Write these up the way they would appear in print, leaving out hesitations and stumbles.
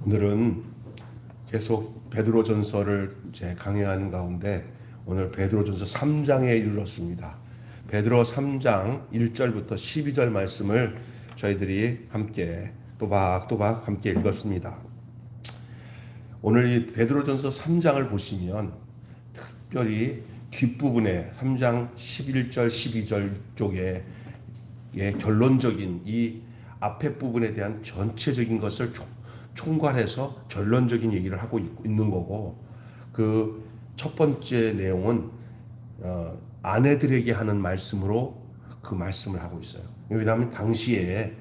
오늘은 계속 베드로전서를 이제 강해하는 가운데 오늘 베드로전서 3장에 이르렀습니다. 베드로 3장 1절부터 12절 말씀을 저희들이 함께 또박또박 함께 읽었습니다. 오늘 이 베드로전서 3장을 보시면 특별히 뒷부분에 3장 11절 12절 쪽에 결론적인 이 앞에 부분에 대한 전체적인 것을 총괄해서 결론적인 얘기를 하고 있는 거고, 그 첫 번째 내용은 아내들에게 하는 말씀으로 그 말씀을 하고 있어요. 왜냐하면 당시에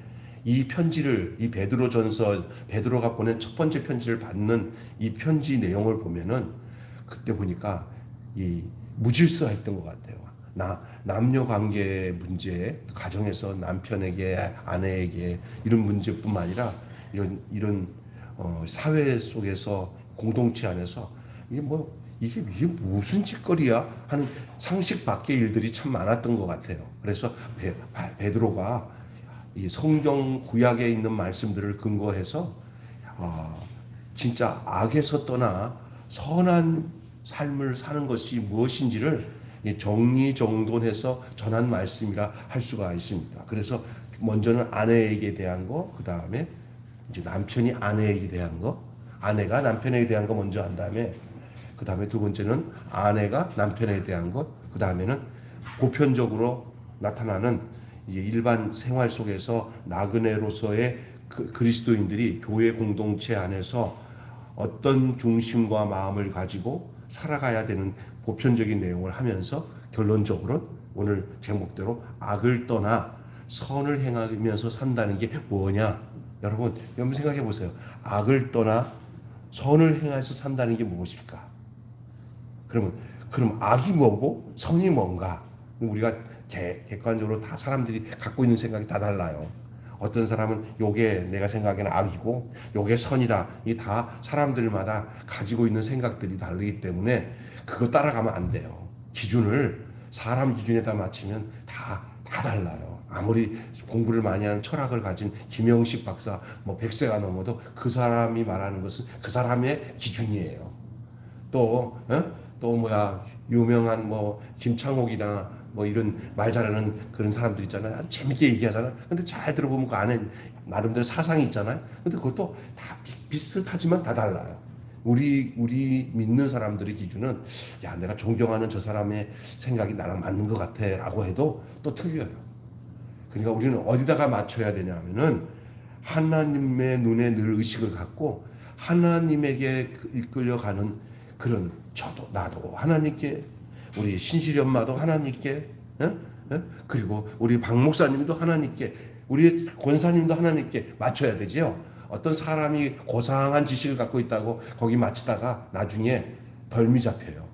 이 편지를, 이 베드로가 보낸 첫 번째 편지를 받는 이 편지 내용을 보면은 그때 보니까 이 무질서했던 것 같아요. 남녀 관계 문제, 가정에서 남편에게, 아내에게 이런 문제뿐만 아니라 이런 사회 속에서, 공동체 안에서 이게 무슨 짓거리야 하는 상식 밖의 일들이 참 많았던 것 같아요. 그래서 베드로가 이 성경 구약에 있는 말씀들을 근거해서 진짜 악에서 떠나 선한 삶을 사는 것이 무엇인지를 정리정돈해서 전한 말씀이라 할 수가 있습니다. 그래서 먼저는 아내에게 대한 거, 그 다음에 이제 남편이 아내에게 대한 거, 아내가 남편에게 대한 거 먼저 한 다음에, 그 다음에 두 번째는 아내가 남편에 대한 것, 그 다음에는 보편적으로 나타나는 이제 일반 생활 속에서 나그네로서의 그리스도인들이 교회 공동체 안에서 어떤 중심과 마음을 가지고 살아가야 되는 보편적인 내용을 하면서 결론적으로 오늘 제목대로 악을 떠나 선을 행하면서 산다는 게 뭐냐? 여러분 생각해 보세요. 악을 떠나 선을 행해서 산다는 게 무엇일까? 그럼 악이 뭐고 선이 뭔가? 우리가 객관적으로 다 사람들이 갖고 있는 생각이 다 달라요. 어떤 사람은 요게 내가 생각에는 악이고 요게 선이다. 이게 다 사람들마다 가지고 있는 생각들이 다르기 때문에 그거 따라가면 안 돼요. 기준을 사람 기준에다 맞추면 다 달라요. 아무리 공부를 많이 하는 철학을 가진 김영식 박사 100세가 넘어도 그 사람이 말하는 것은 그 사람의 기준이에요. 또 유명한 김창옥이나 이런 말 잘하는 그런 사람들 있잖아요. 아주 재밌게 얘기하잖아요. 근데 잘 들어보면 그 안에 나름대로 사상이 있잖아요. 근데 그것도 다 비슷하지만 다 달라요. 우리 믿는 사람들의 기준은 내가 존경하는 저 사람의 생각이 나랑 맞는 것 같아라고 해도 또 틀려요. 그러니까 우리는 어디다가 맞춰야 되냐면은 하나님의 눈에 늘 의식을 갖고 하나님에게 이끌려가는 그런 나도 하나님께, 우리 신실이 엄마도 하나님께, 그리고 우리 박 목사님도 하나님께, 우리 권사님도 하나님께 맞춰야 되지요. 어떤 사람이 고상한 지식을 갖고 있다고 거기 맞추다가 나중에 덜미 잡혀요.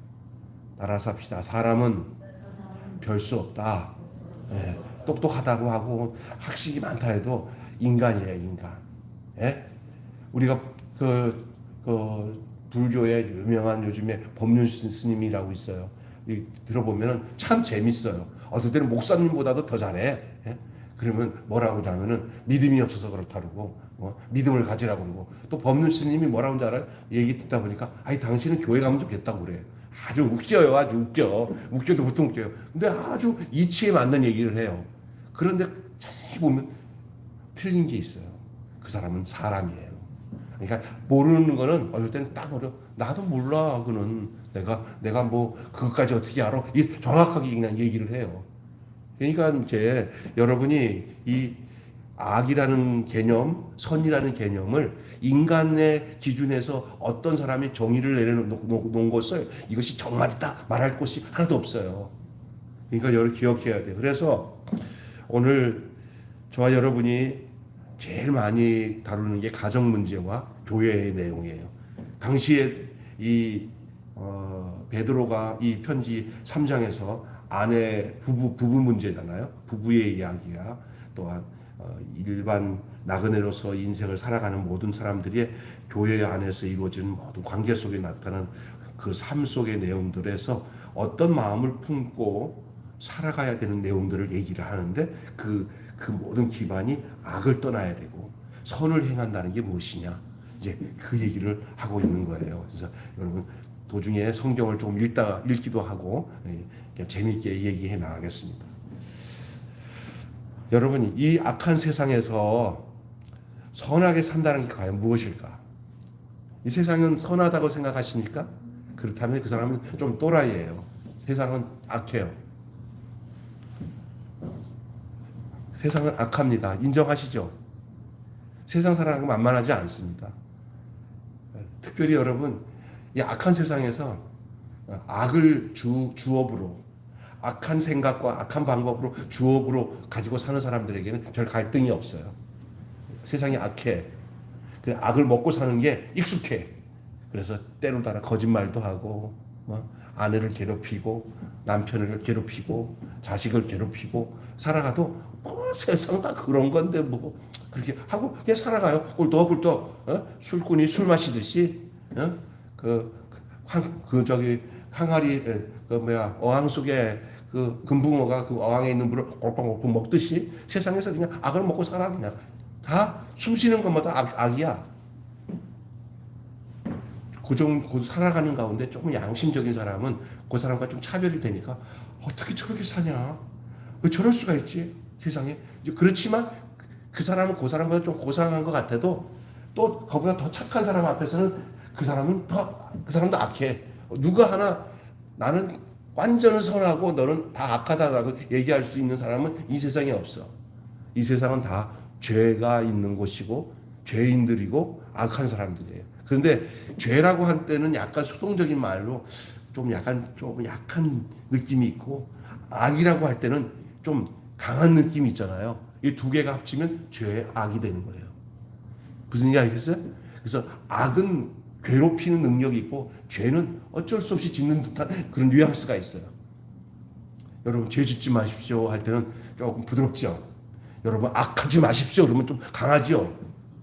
따라서 합시다. 사람은 별 수 없다. 똑똑하다고 하고 학식이 많다 해도 인간이에요, 인간. 우리가 불교의 유명한 요즘에 법륜 스님이라고 있어요. 들어보면 참 재밌어요. 어떨 때는 목사님보다도 더 잘해. 그러면 뭐라고 하냐면은 믿음이 없어서 그렇다고, 믿음을 가지라고 그러고, 또 법륜 스님이 뭐라고 하는지 알아요? 얘기 듣다 보니까 당신은 교회 가면 좋겠다고 그래요. 아주 웃겨요. 아주 웃겨. 웃겨도 보통 웃겨요. 근데 아주 이치에 맞는 얘기를 해요. 그런데 자세히 보면 틀린 게 있어요. 그 사람은 사람이에요. 그러니까 모르는 거는 어떨 때는 딱 나도 몰라. 그는 내가 그것까지 어떻게 알아? 이 정확하게 그냥 얘기를 해요. 그러니까 이제 여러분이 이 악이라는 개념, 선이라는 개념을 인간의 기준에서 어떤 사람이 정의를 내려놓은 것을 이것이 정말이다 말할 곳이 하나도 없어요. 그러니까 여러분 기억해야 돼요. 그래서 오늘 저와 여러분이 제일 많이 다루는 게 가정 문제와 교회의 내용이에요. 당시에 이 베드로가 이 편지 3장에서 아내 부부 문제잖아요. 부부의 이야기야. 또한 일반 나그네로서 인생을 살아가는 모든 사람들이 교회 안에서 이루어지는 모든 관계 속에 나타나는 그 삶 속의 내용들에서 어떤 마음을 품고 살아가야 되는 내용들을 얘기를 하는데 그 모든 기반이 악을 떠나야 되고 선을 행한다는 게 무엇이냐. 이제 그 얘기를 하고 있는 거예요. 그래서 여러분 도중에 성경을 조금 읽기도 하고 재미있게 얘기해 나가겠습니다. 여러분 이 악한 세상에서 선하게 산다는 게 과연 무엇일까? 이 세상은 선하다고 생각하십니까? 그렇다면 그 사람은 좀 또라이예요. 세상은 악해요. 세상은 악합니다. 인정하시죠? 세상 사람은 만만하지 않습니다. 특별히 여러분 이 악한 세상에서 악을 주업으로 악한 생각과 악한 방법으로 주업으로 가지고 사는 사람들에게는 별 갈등이 없어요. 세상이 악해. 그 악을 먹고 사는 게 익숙해. 그래서 때로 따라 거짓말도 하고 아내를 괴롭히고 남편을 괴롭히고 자식을 괴롭히고 살아가도 세상 다 그런 건데 뭐 그렇게 하고 그냥 살아가요. 꿀떡꿀떡 술꾼이 술 마시듯이 항아리 어항 속에 그 금붕어가 그 어항에 있는 물을 꼴깍꼴깍 먹듯이 세상에서 그냥 악을 먹고 살아. 그냥 다 숨쉬는 것마다 악이야. 그 살아가는 가운데 조금 양심적인 사람은 그 사람과 좀 차별이 되니까 어떻게 저렇게 사냐? 왜 저럴 수가 있지? 세상에. 그렇지만 그 사람은 그 사람보다 좀 고상한 것 같아도 또 그보다 더 착한 사람 앞에서는 그 사람도 악해. 누가 하나 나는 완전 선하고 너는 다 악하다라고 얘기할 수 있는 사람은 이 세상에 없어. 이 세상은 다 죄가 있는 곳이고 죄인들이고 악한 사람들이에요. 그런데 죄라고 한 때는 약간 수동적인 말로 좀 약간 약한 느낌이 있고 악이라고 할 때는 좀 강한 느낌이 있잖아요. 이 두 개가 합치면 죄의 악이 되는 거예요. 무슨 얘기 알겠어요? 그래서 악은 괴롭히는 능력이 있고 죄는 어쩔 수 없이 짓는 듯한 그런 뉘앙스가 있어요. 여러분 죄 짓지 마십시오 할 때는 조금 부드럽죠. 여러분 악하지 마십시오 그러면 좀 강하죠.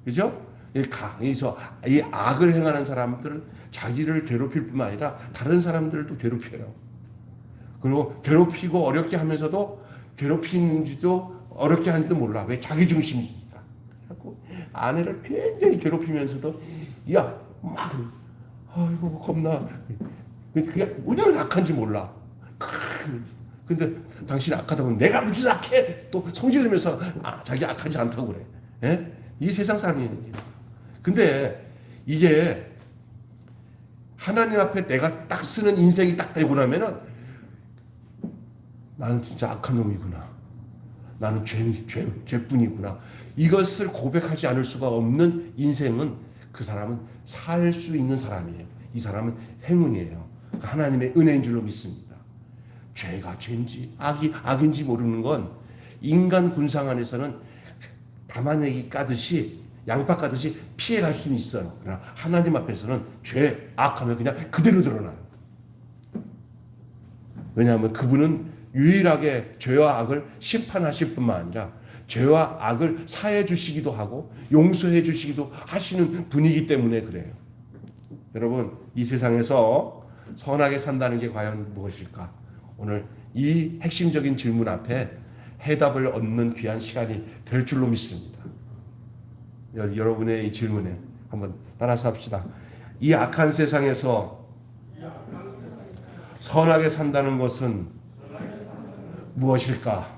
그죠? 그래서 이 악을 행하는 사람들은 자기를 괴롭힐 뿐만 아니라 다른 사람들도 괴롭혀요. 그리고 괴롭히고 어렵게 하면서도 괴롭히는지도 어렵게 하는지도 몰라. 왜? 자기 중심이니까. 아내를 굉장히 괴롭히면서도 아이고 겁나. 그게 얼마나 악한지 몰라. 근데 당신이 악하다 보면 내가 무슨 악해? 또 성질내면서 자기 악하지 않다고 그래. 예? 이 세상 사람이에요. 근데 이게 하나님 앞에 내가 딱 쓰는 인생이 딱 되고 나면은 나는 진짜 악한 놈이구나. 나는 죄뿐이구나. 이것을 고백하지 않을 수가 없는 인생은 그 사람은 살 수 있는 사람이에요. 이 사람은 행운이에요. 하나님의 은혜인 줄로 믿습니다. 죄가 죄인지 악인지 모르는 건 인간 군상 안에서는 담아내기 까듯이 양파 까듯이 피해갈 수는 있어요. 그러나 하나님 앞에서는 죄, 악하면 그냥 그대로 드러나요. 왜냐하면 그분은 유일하게 죄와 악을 심판하실 뿐만 아니라 죄와 악을 사해 주시기도 하고 용서해 주시기도 하시는 분이기 때문에 그래요. 여러분 이 세상에서 선하게 산다는 게 과연 무엇일까? 오늘 이 핵심적인 질문 앞에 해답을 얻는 귀한 시간이 될 줄로 믿습니다. 여러분의 이 질문에 한번 따라서 합시다. 이 악한 세상에서 선하게 산다는 것은 무엇일까?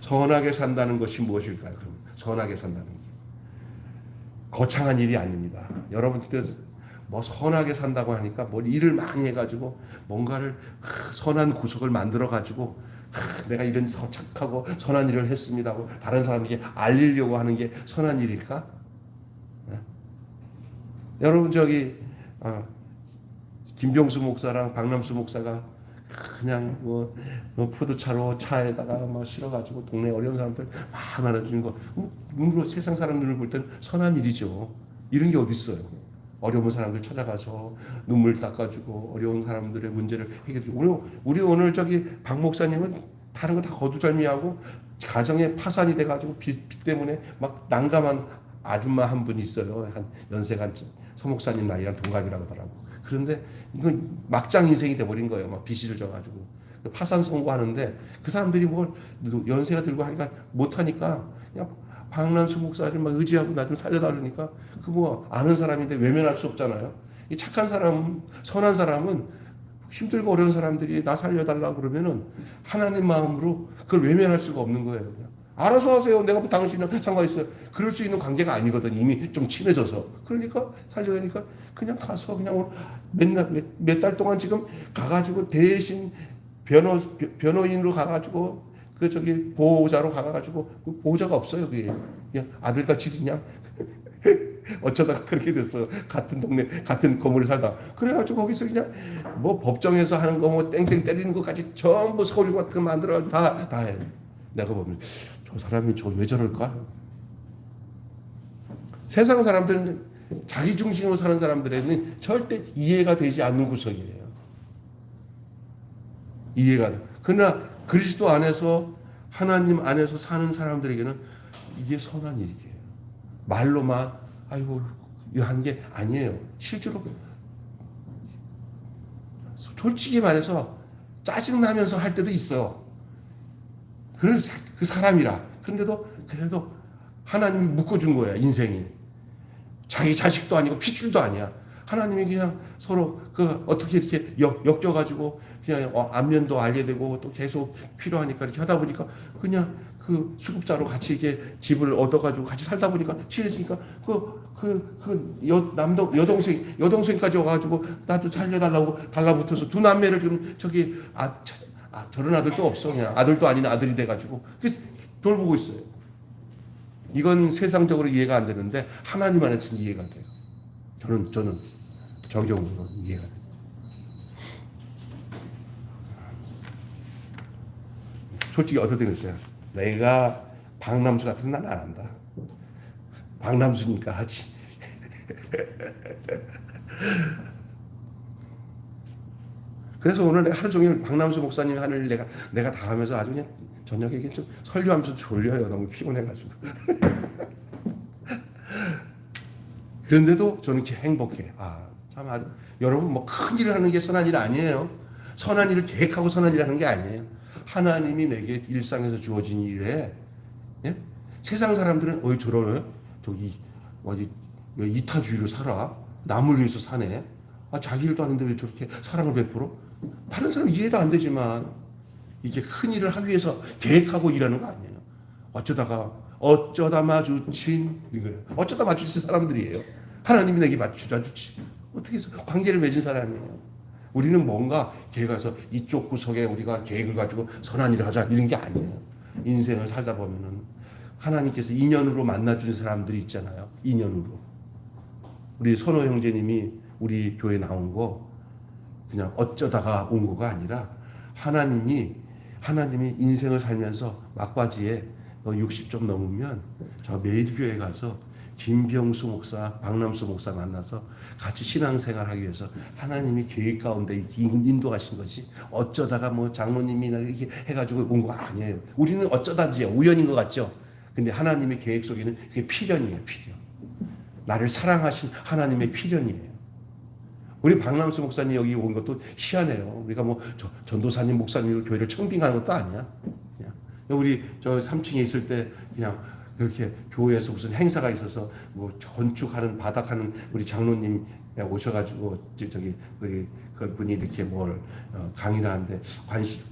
선하게 산다는 것이 무엇일까요? 그럼 선하게 산다는 게 거창한 일이 아닙니다. 여러분께서 뭐 선하게 산다고 하니까 뭐 일을 많이 해가지고 뭔가를 선한 구석을 만들어가지고 내가 이런 착하고 선한 일을 했습니다 하고 다른 사람에게 알리려고 하는 게 선한 일일까? 네? 여러분 김병수 목사랑 박남수 목사가 그냥 푸드차로 차에다가 실어가지고 동네 어려운 사람들 막 나눠주는 거 눈으로 세상 사람 눈을 볼 때는 선한 일이죠. 이런 게 어디 있어요? 어려운 사람들 찾아가서 눈물 닦아주고 어려운 사람들의 문제를 해결해주고 우리 오늘 박 목사님은 다른 거 다 거두절미하고 가정에 파산이 돼가지고 빚 때문에 막 난감한 아줌마 한 분이 있어요. 한 연세가 서 목사님 나이랑 동갑이라고 하더라고. 그런데 이건 막장 인생이 돼버린 거예요. 막 빚을 져가지고. 파산 선고하는데 그 사람들이 뭘 연세가 들고 하니까 못하니까 그냥 박남수 목사를 막 의지하고 나 좀 살려달라니까 그 뭐 아는 사람인데 외면할 수 없잖아요. 이 착한 사람, 선한 사람은 힘들고 어려운 사람들이 나 살려달라 그러면은 하나님 마음으로 그걸 외면할 수가 없는 거예요. 그냥. 알아서 하세요. 내가 뭐 당신은 상관있어요. 그럴 수 있는 관계가 아니거든. 이미 좀 친해져서. 그러니까 살려니까 그냥 가서 그냥 몇 달 동안 지금 가가지고 대신 변호인으로 가가지고 그 저기 보호자로 가가지고 그 보호자가 없어요. 그게 그냥 아들같이 그냥 어쩌다가 그렇게 됐어. 같은 동네 같은 건물에 살다. 그래가지고 거기서 그냥 뭐 법정에서 하는 거 뭐 땡땡 때리는 것까지 전부 서류 같은 거 만들어 다 해. 내가 보면 저 사람이 저 왜 저럴까? 세상 사람들은 자기 중심으로 사는 사람들에는 절대 이해가 되지 않는 구석이에요. 이해가 돼. 그러나 그리스도 안에서 하나님 안에서 사는 사람들에게는 이게 선한 일이에요. 말로만 아이고 한 게 아니에요. 실제로 솔직히 말해서 짜증 나면서 할 때도 있어요. 그 사람이라. 그런데도 그래도 하나님이 묶어준 거야 인생이. 자기 자식도 아니고 핏줄도 아니야. 하나님이 그냥 서로 그 어떻게 이렇게 엮여가지고 그냥 안면도 알게 되고 또 계속 필요하니까 이렇게 하다 보니까 그냥 그 수급자로 같이 이렇게 집을 얻어가지고 같이 살다 보니까 친해지니까 여동생까지 와가지고 나도 살려달라고 달라붙어서 두 남매를 지금 저기 저런 아들도 없어. 그냥 아들도 아닌 아들이 돼가지고 돌보고 있어요. 이건 세상적으로 이해가 안 되는데 하나님 안에서는 이해가 돼요. 저는 적용으로 이해가 돼요. 솔직히 어떨 때는 있어요. 내가 박남수 같은 건 난 안 한다. 박남수니까 하지. 그래서 오늘 내가 하루 종일 박남수 목사님 하는 일 내가 다 하면서 아주 그냥 저녁에 좀 설교하면서 졸려요. 너무 피곤해가지고. 그런데도 저는 이렇게 행복해. 참 아주 여러분 뭐 큰 일을 하는 게 선한 일 아니에요. 선한 일을 계획하고 선한 일을 하는 게 아니에요. 하나님이 내게 일상에서 주어진 일에 예? 세상 사람들은 저러네. 저기 왜 이타주의로 살아? 남을 위해서 사네. 자기 일도 아닌데 왜 저렇게 사랑을 베풀어? 다른 사람 이해도 안 되지만 이게 큰 일을 하기 위해서 계획하고 일하는 거 아니에요. 어쩌다 마주친 이거예요. 어쩌다 마주친 사람들이에요. 하나님이 내게 마주치. 어떻게 해서 관계를 맺은 사람이에요. 우리는 뭔가 계획해서 이쪽 구석에 우리가 계획을 가지고 선한 일을 하자 이런 게 아니에요. 인생을 살다 보면은 하나님께서 인연으로 만나준 사람들이 있잖아요. 인연으로. 우리 선호 형제님이 우리 교회 나온 거 그냥 어쩌다가 온 거가 아니라 하나님이 인생을 살면서 막바지에 너 60좀 넘으면 저 매일교회 가서 김병수 목사, 박남수 목사 만나서 같이 신앙생활하기 위해서 하나님이 계획 가운데 인도하신 것이 어쩌다가 뭐 장로님이나 이렇게 해가지고 온 거 아니에요. 우리는 어쩌다지요. 우연인 것 같죠. 근데 하나님의 계획 속에는 그게 필연이에요. 필연. 나를 사랑하신 하나님의 필연이에요. 우리 박남수 목사님 여기 온 것도 희한해요. 우리가 뭐 전도사님 목사님으로 교회를 청빙하는 것도 아니야. 그냥 우리 저 3층에 있을 때 그냥 그렇게 교회에서 무슨 행사가 있어서 뭐 건축하는 바닥하는 우리 장로님 오셔가지고 저기 그 분이 이렇게 뭘 강의를 하는데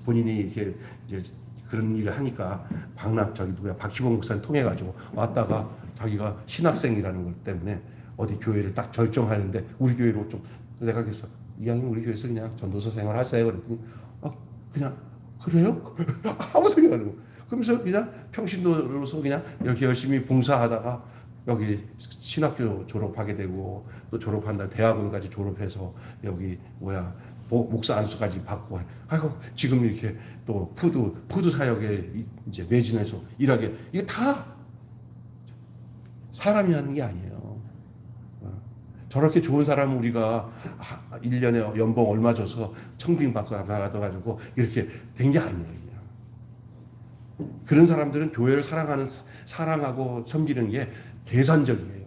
본인이 이렇게 이제 그런 일을 하니까 박희봉 목사님 통해가지고 왔다가 자기가 신학생이라는 것 때문에 어디 교회를 딱 결정하는데 우리 교회로 좀 내가 그래서 이왕이면 우리 교회에서 그냥 전도사 생활하세요 그랬더니 그냥 그래요? 아무 소리 안 하고 그러면서 그냥 평신도로서 그냥 이렇게 열심히 봉사하다가 여기 신학교 졸업하게 되고 또 졸업한 다음에 대학원까지 졸업해서 여기 목사 안수까지 받고 아이고 지금 이렇게 또 푸드 사역에 이제 매진해서 일하게 이게 다 사람이 하는 게 아니에요. 저렇게 좋은 사람은 우리가 1년에 연봉 얼마 줘서 청빙 받고 나가가지고 이렇게 된 게 아니에요. 그런 사람들은 교회를 사랑하고 섬기는 게 계산적이에요.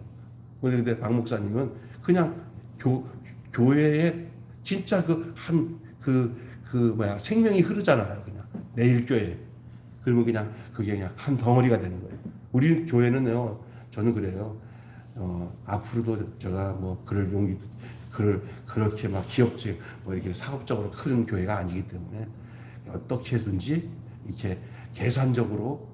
그런데 박 목사님은 그냥 교회에 진짜 그 생명이 흐르잖아요. 그냥 내일 교회. 그러면 그냥 그게 그냥 한 덩어리가 되는 거예요. 우리 교회는요, 저는 그래요. 앞으로도 제가 뭐 그를 그렇게 막 기업적 이렇게 사업적으로 큰 교회가 아니기 때문에 어떻게든지 이렇게 계산적으로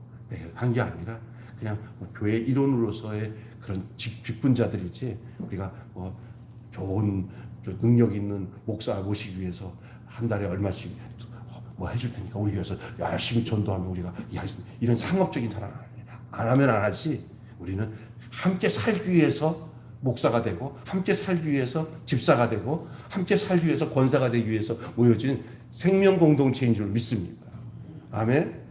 한 게 아니라 그냥 교회 일원으로서의 그런 직분자들이지, 우리가 뭐 좋은 능력 있는 목사 모시기 위해서 한 달에 얼마씩 뭐 해줄 테니까 우리 위해서 열심히 전도하면 우리가 이런 상업적인 사랑 안 하면 안 하지. 우리는 함께 살기 위해서 목사가 되고, 함께 살기 위해서 집사가 되고, 함께 살기 위해서 권사가 되기 위해서 모여진 생명 공동체인 줄 믿습니다. 아멘.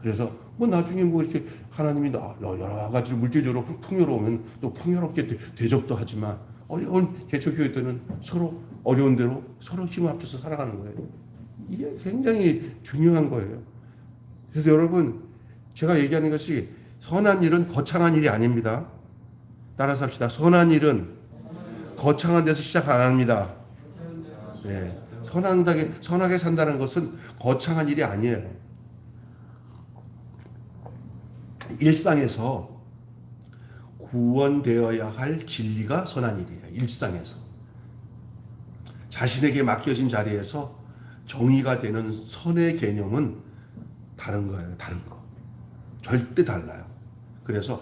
그래서 뭐 나중에 뭐 이렇게 하나님이 여러 가지 물질적으로 풍요로우면 또 풍요롭게 대접도 하지만, 어려운 개척교회 때는 서로 어려운 대로 서로 힘 합쳐서 살아가는 거예요. 이게 굉장히 중요한 거예요. 그래서 여러분, 제가 얘기하는 것이 선한 일은 거창한 일이 아닙니다. 따라서 합시다. 선한 일은 거창한 데서 시작 안 합니다. 네. 선하게 산다는 것은 거창한 일이 아니에요. 일상에서 구원되어야 할 진리가 선한 일이에요. 일상에서. 자신에게 맡겨진 자리에서 정의가 되는 선의 개념은 다른 거예요. 다른 거. 절대 달라요. 그래서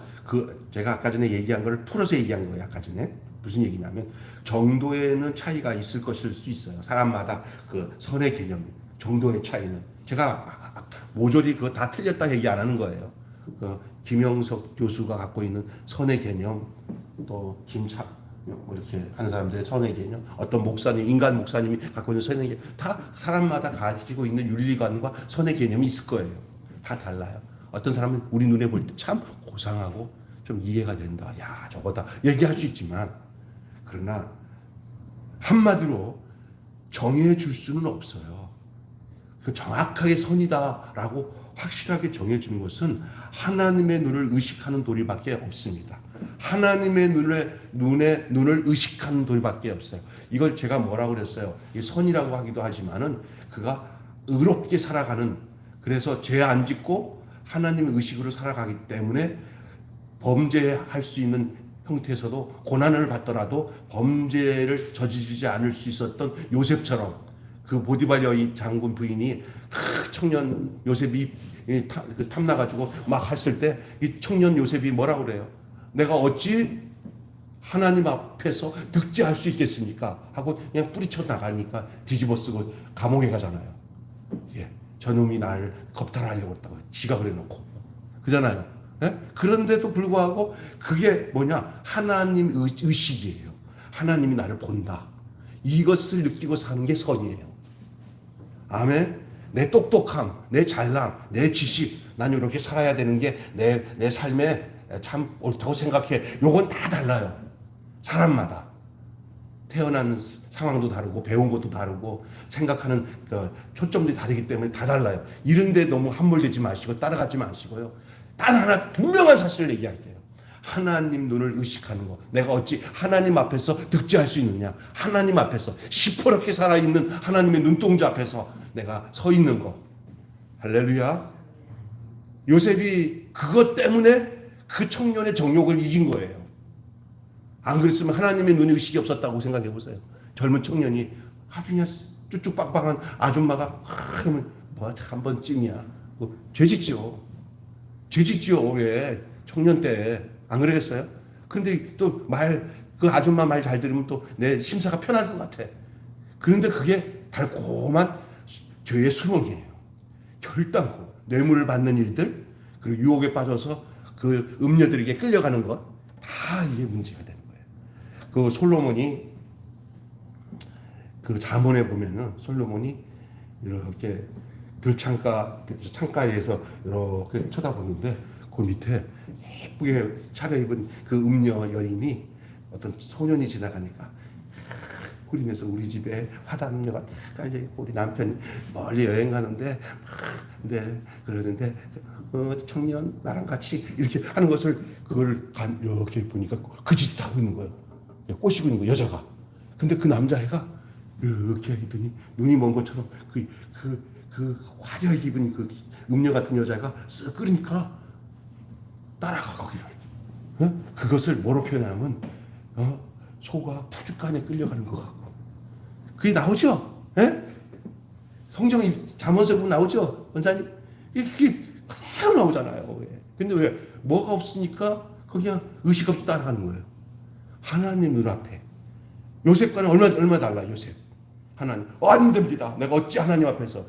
제가 아까 전에 얘기한 걸 풀어서 얘기한 거예요. 아까 전에. 무슨 얘기냐면, 정도에는 차이가 있을 것일 수 있어요. 사람마다 그 선의 개념, 정도의 차이는. 제가 모조리 그거 다 틀렸다 얘기 안 하는 거예요. 김영석 교수가 갖고 있는 선의 개념, 또 이렇게 하는 사람들의 선의 개념, 어떤 목사님, 인간 목사님이 갖고 있는 선의 개념, 다 사람마다 가지고 있는 윤리관과 선의 개념이 있을 거예요. 다 달라요. 어떤 사람은 우리 눈에 볼 때 참 고상하고 좀 이해가 된다. 야, 저거다. 얘기할 수 있지만, 그러나 한마디로 정해 줄 수는 없어요. 그 정확하게 선이다라고 확실하게 정해 주는 것은 하나님의 눈을 의식하는 도리밖에 없습니다. 하나님의 눈을 의식하는 도리밖에 없어요. 이걸 제가 뭐라고 그랬어요? 선이라고 하기도 하지만은 그가 의롭게 살아가는, 그래서 죄 안 짓고 하나님의 의식으로 살아가기 때문에 범죄할 수 있는 형태에서도 고난을 받더라도 범죄를 저지르지 않을 수 있었던 요셉처럼, 그 보디발 여인 장군 부인이 청년 요셉이 탐나가지고 막 했을 때 이 청년 요셉이 뭐라고 그래요? 내가 어찌 하나님 앞에서 득죄할 수 있겠습니까? 하고 그냥 뿌리쳐 나가니까 뒤집어 쓰고 감옥에 가잖아요. 예, 저놈이 나를 겁탈하려고 했다고 지가 그래놓고 그잖아요. 예? 그런데도 불구하고 그게 뭐냐? 하나님 의식이에요. 하나님이 나를 본다. 이것을 느끼고 사는 게 선이에요. 아멘. 내 똑똑함, 내 잘남, 내 지식, 난 이렇게 살아야 되는 게 내 삶에 참 옳다고 생각해. 요건 다 달라요. 사람마다. 태어난 상황도 다르고 배운 것도 다르고 생각하는 초점들이 다르기 때문에 다 달라요. 이런데 너무 함몰되지 마시고 따라가지 마시고요. 단 하나 분명한 사실을 얘기할게요. 하나님 눈을 의식하는 거. 내가 어찌 하나님 앞에서 득죄할 수 있느냐. 하나님 앞에서 시퍼렇게 살아있는 하나님의 눈동자 앞에서 내가 서 있는 거. 할렐루야. 요셉이 그것 때문에 그 청년의 정욕을 이긴 거예요. 안 그랬으면 하나님의 눈에 의식이 없었다고 생각해 보세요. 젊은 청년이 아주 그냥 쭈쭈빵빵한 아줌마가 그러면 뭐 한 번쯤이야. 뭐 죄짓죠. 왜 청년 때 안 그러겠어요? 근데 또 그 아줌마 말 잘 들으면 또 내 심사가 편할 것 같아. 그런데 그게 달콤한 죄의 수렁이에요. 결단코 뇌물을 받는 일들, 그리고 유혹에 빠져서 그 음녀들에게 끌려가는 것, 다 이게 문제가 되는 거예요. 그 솔로몬이 그 잠언에 보면은 솔로몬이 이렇게 창가에서 이렇게 쳐다보는데 그 밑에 예쁘게 차려입은 그 음녀 여인이 어떤 소년이 지나가니까 그러면서 우리 집에 화단음료가 딱 깔려있고 우리 남편이 멀리 여행 가는데 그러는데 청년 나랑 같이 이렇게 하는 것을 이렇게 보니까 그 짓을 하고 있는 거예요. 꼬시고 있는 거예요, 여자가. 근데 그 남자애가 이렇게 하더니 눈이 먼 것처럼 화려하게 입은 그 음녀 같은 여자가 쓱 끓으니까 따라가 거기를. 그것을 뭐로 표현하면 소가 푸주간에 끌려가는 것 같고. 그게 나오죠? 성경 잠언서 보면 나오죠? 원사님? 그게 그대로 나오잖아요. 근데 왜? 뭐가 없으니까 그냥 의식 없이 따라가는 거예요. 하나님 눈앞에. 요셉과는 얼마 달라, 요셉. 하나님. 안 됩니다. 내가 어찌 하나님 앞에서.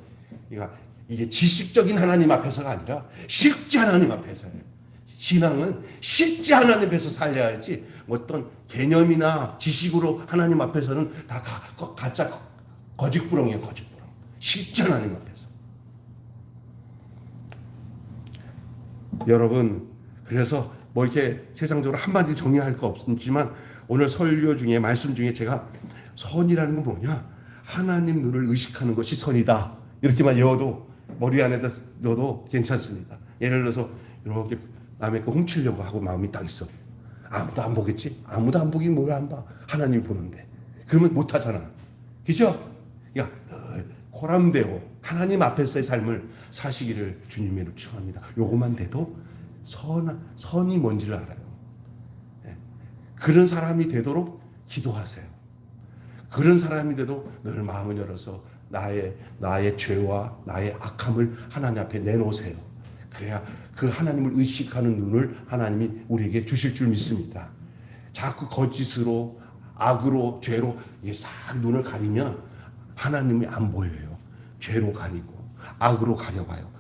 그러니까 이게 지식적인 하나님 앞에서가 아니라 실제 하나님 앞에서예요. 신앙은 실제 하나님 앞에서 살려야지 어떤 개념이나 지식으로 하나님 앞에서는 다 가짜 거짓부렁이에요. 거짓부렁. 실제 하나님 앞에서. 여러분, 그래서 뭐 이렇게 세상적으로 한마디 정리할 거 없지만 오늘 설교 중에 말씀 중에 제가 선이라는 건 뭐냐? 하나님 눈을 의식하는 것이 선이다. 이렇게만 외워도 머리 안에다 넣어도 괜찮습니다. 예를 들어서 이렇게 남의 거 훔치려고 하고 마음이 딱 있어. 아무도 안 보겠지? 아무도 안 보긴 뭘 안 봐. 하나님이 보는데. 그러면 못 하잖아. 그죠? 그러니까 늘 코람되고 하나님 앞에서의 삶을 사시기를 주님으로 축원합니다. 요것만 돼도 선이 뭔지를 알아요. 그런 사람이 되도록 기도하세요. 그런 사람이 돼도 늘 마음을 열어서 나의 죄와 나의 악함을 하나님 앞에 내놓으세요. 그래야 그 하나님을 의식하는 눈을 하나님이 우리에게 주실 줄 믿습니다. 자꾸 거짓으로 악으로 죄로 이게 싹 눈을 가리면 하나님이 안 보여요. 죄로 가리고 악으로 가려봐요.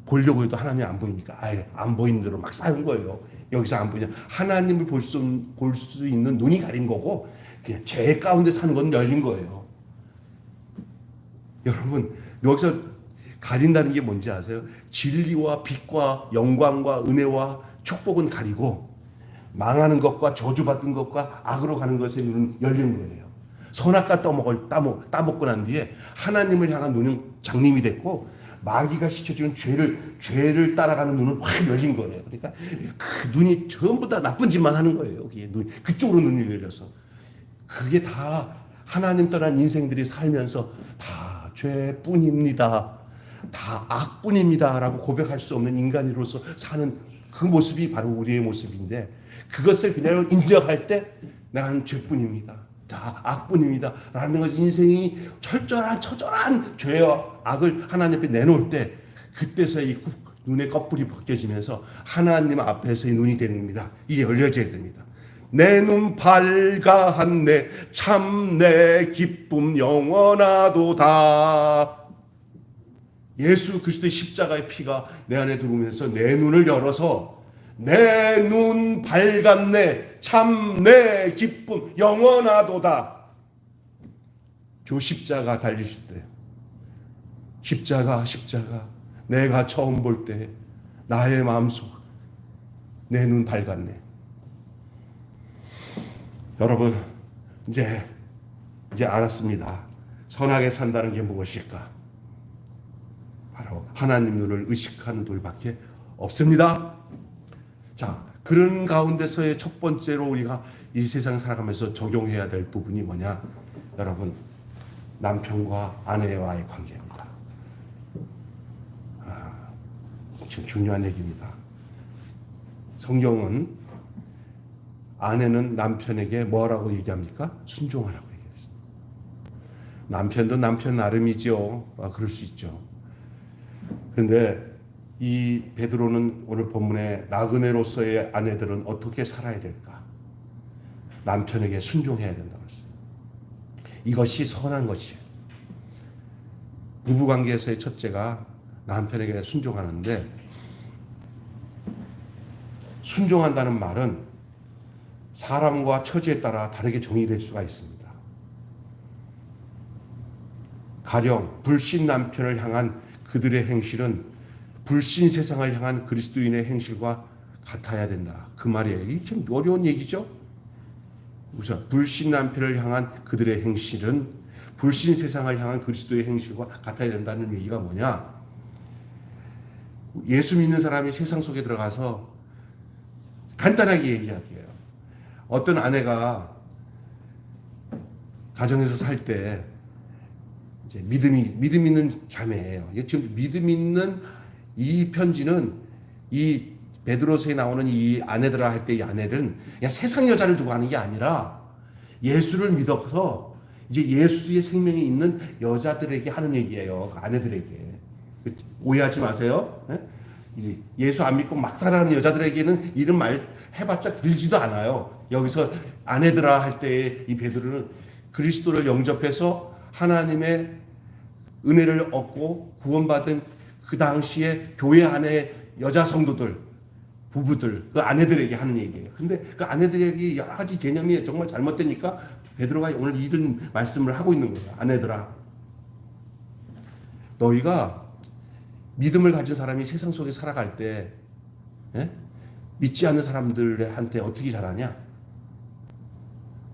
보려고 해도 하나님이 안 보이니까 아예 안 보이는 대로 막 싸운 거예요. 여기서 안 보이냐? 하나님을 볼 수 있는 눈이 가린 거고 그냥 죄 가운데 사는 건 열린 거예요. 여러분 여기서 가린다는 게 뭔지 아세요? 진리와 빛과 영광과 은혜와 축복은 가리고 망하는 것과 저주받은 것과 악으로 가는 것에 눈은 열린 거예요. 선악과 따먹고 난 뒤에 하나님을 향한 눈은 장님이 됐고 마귀가 시켜주는 죄를 따라가는 눈은 확 열린 거예요. 그러니까 그 눈이 전부 다 나쁜 짓만 하는 거예요. 그쪽으로 눈이 열려서. 그게 다 하나님 떠난 인생들이 살면서 다 죄뿐입니다. 다 악뿐입니다. 라고 고백할 수 없는 인간으로서 사는 그 모습이 바로 우리의 모습인데 그것을 그냥 인정할 때 나는 죄뿐입니다. 다 악뿐입니다. 라는 것 인생이 처절한 죄와 악을 하나님 앞에 내놓을 때 그때서야 눈의 껍질이 벗겨지면서 하나님 앞에서의 눈이 됩니다. 이게 열려져야 됩니다. 내 눈 밝아한네 참 내 기쁨 영원하도다. 예수 그리스도의 십자가의 피가 내 안에 들어오면서 내 눈을 열어서 내 눈 밝았네 참 내 기쁨 영원하도다. 주 십자가 달리실 때 십자가 내가 처음 볼 때 나의 마음속 내 눈 밝았네. 여러분 이제 알았습니다. 선하게 산다는 게 무엇일까? 바로 하나님 눈을 의식하는 돌밖에 없습니다. 자, 그런 가운데서의 첫 번째로 우리가 이 세상 살아가면서 적용해야 될 부분이 뭐냐? 여러분, 남편과 아내와의 관계입니다. 지금 중요한 얘기입니다. 성경은 아내는 남편에게 뭐라고 얘기합니까? 순종하라고 얘기했습니다. 남편도 남편 나름이죠. 그럴 수 있죠. 그런데 이 베드로는 오늘 본문에 나그네로서의 아내들은 어떻게 살아야 될까? 남편에게 순종해야 된다고 했어요. 이것이 선한 것이에요. 부부관계에서의 첫째가 남편에게 순종하는데 순종한다는 말은 사람과 처지에 따라 다르게 정의될 수가 있습니다. 가령 불신 남편을 향한 그들의 행실은 불신 세상을 향한 그리스도인의 행실과 같아야 된다. 그 말이에요. 이게 좀 어려운 얘기죠? 우선 불신 남편을 향한 그들의 행실은 불신 세상을 향한 그리스도의 행실과 같아야 된다는 얘기가 뭐냐? 예수 믿는 사람이 세상 속에 들어가서 간단하게 얘기할게요. 어떤 아내가 가정에서 살 때 이제 믿음 있는 자매예요. 지금 믿음 있는 이 편지는 이 베드로서에 나오는 이 아내들아 할 때 이 아내는 그냥 세상 여자를 두고 하는 게 아니라 예수를 믿어서 이제 예수의 생명이 있는 여자들에게 하는 얘기예요. 그 아내들에게. 오해하지 마세요. 예수 안 믿고 막 살아가는 여자들에게는 이런 말 해봤자 들지도 않아요. 여기서 아내들아 할 때 이 베드로는 그리스도를 영접해서 하나님의 은혜를 얻고 구원받은 그 당시에 교회 안에 여자 성도들, 부부들, 그 아내들에게 하는 얘기예요. 근데 그 아내들에게 여러 가지 개념이 정말 잘못되니까 베드로가 오늘 이런 말씀을 하고 있는 거예요. 아내들아, 너희가 믿음을 가진 사람이 세상 속에 살아갈 때 믿지 않는 사람들한테 어떻게 잘하냐?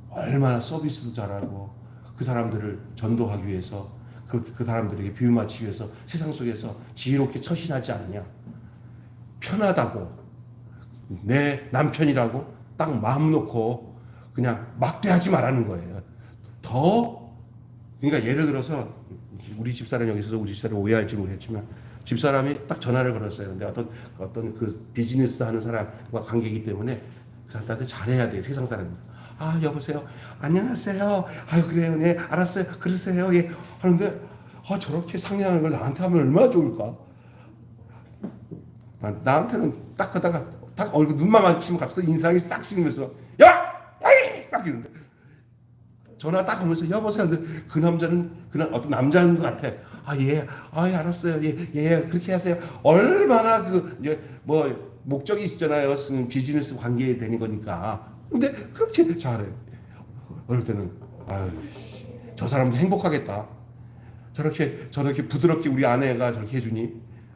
얼마나 서비스도 잘하고 그 사람들을 전도하기 위해서 그 사람들에게 비유 맞추기 위해서 세상 속에서 지혜롭게 처신하지 않냐? 편하다고 내 남편이라고 딱 마음 놓고 그냥 막대하지 말라는 거예요. 그러니까 예를 들어서 우리 집사람 여기 있어서 우리 집사람 오해할지 모르겠지만 집사람이 딱 전화를 걸었어요. 근데 어떤 그 비즈니스 하는 사람과 관계이기 때문에 그 사람한테 잘해야 돼요. 세상 사람이. 아, 여보세요. 안녕하세요. 아유, 그래요. 네, 알았어요. 그러세요. 예. 하는데, 저렇게 상냥한 걸 나한테 하면 얼마나 좋을까? 나한테는 딱 하다가, 딱 얼굴 눈만 마주치면 갑자기 인상이 싹 식으면서, 야! 야이! 막 이러는데. 전화 딱 오면서, 여보세요. 근데 그 남자는, 어떤 남자인 것 같아. 아, 예. 아, 예, 알았어요. 예, 예, 그렇게 하세요. 얼마나 목적이 있잖아요. 비즈니스 관계에 되는 거니까. 근데 그렇게 잘해. 어릴 때는 아유, 저 사람도 행복하겠다. 저렇게 부드럽게 우리 아내가 저렇게 해주니.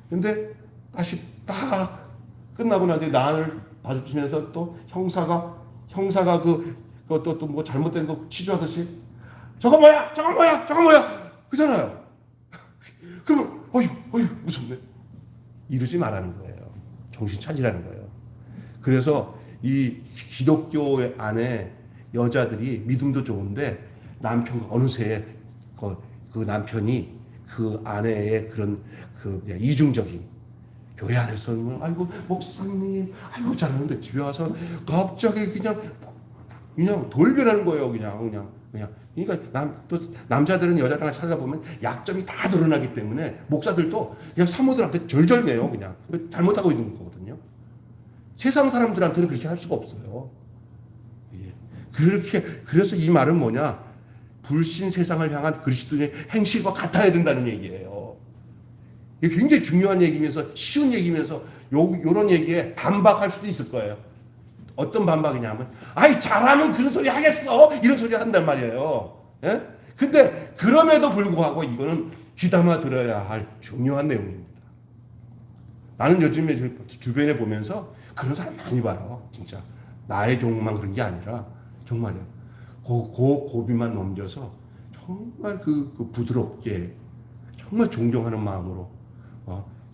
근데 다시 딱 끝나고 나서 나를 봐주면서 또 형사가 그것도 또 뭐 잘못된 거 취조하듯이 저거 뭐야 그잖아요. 그러면 어휴 무섭네. 이러지 말라는 거예요. 정신 차리라는 거예요. 그래서 이 기독교 안에 여자들이 믿음도 좋은데 남편과 어느새 그 남편이 그 아내의 그런 이중적인 교회 안에서는 아이고 목사님 아이고 잘하는데 집에 와서 갑자기 그냥 돌변하는 거예요. 그냥 그러니까 또 남자들은 여자를 찾아보면 약점이 다 드러나기 때문에 목사들도 그냥 사모들한테 절절매요. 그냥 잘못하고 있는 거거든요. 세상 사람들한테는 그렇게 할 수가 없어요. 그래서 이 말은 뭐냐? 불신 세상을 향한 그리스도의 행실과 같아야 된다는 얘기예요. 이게 굉장히 중요한 얘기면서 쉬운 얘기면서 요런 얘기에 반박할 수도 있을 거예요. 어떤 반박이냐면, 아이 잘하면 그런 소리 하겠어 이런 소리 한단 말이에요. 예? 근데 그럼에도 불구하고 이거는 귀담아 들어야 할 중요한 내용입니다. 나는 요즘에 주변에 보면서 그런 사람 많이 봐요. 진짜 나의 경우만 그런 게 아니라 정말요. 고비만 넘겨서 정말 그 부드럽게 정말 존경하는 마음으로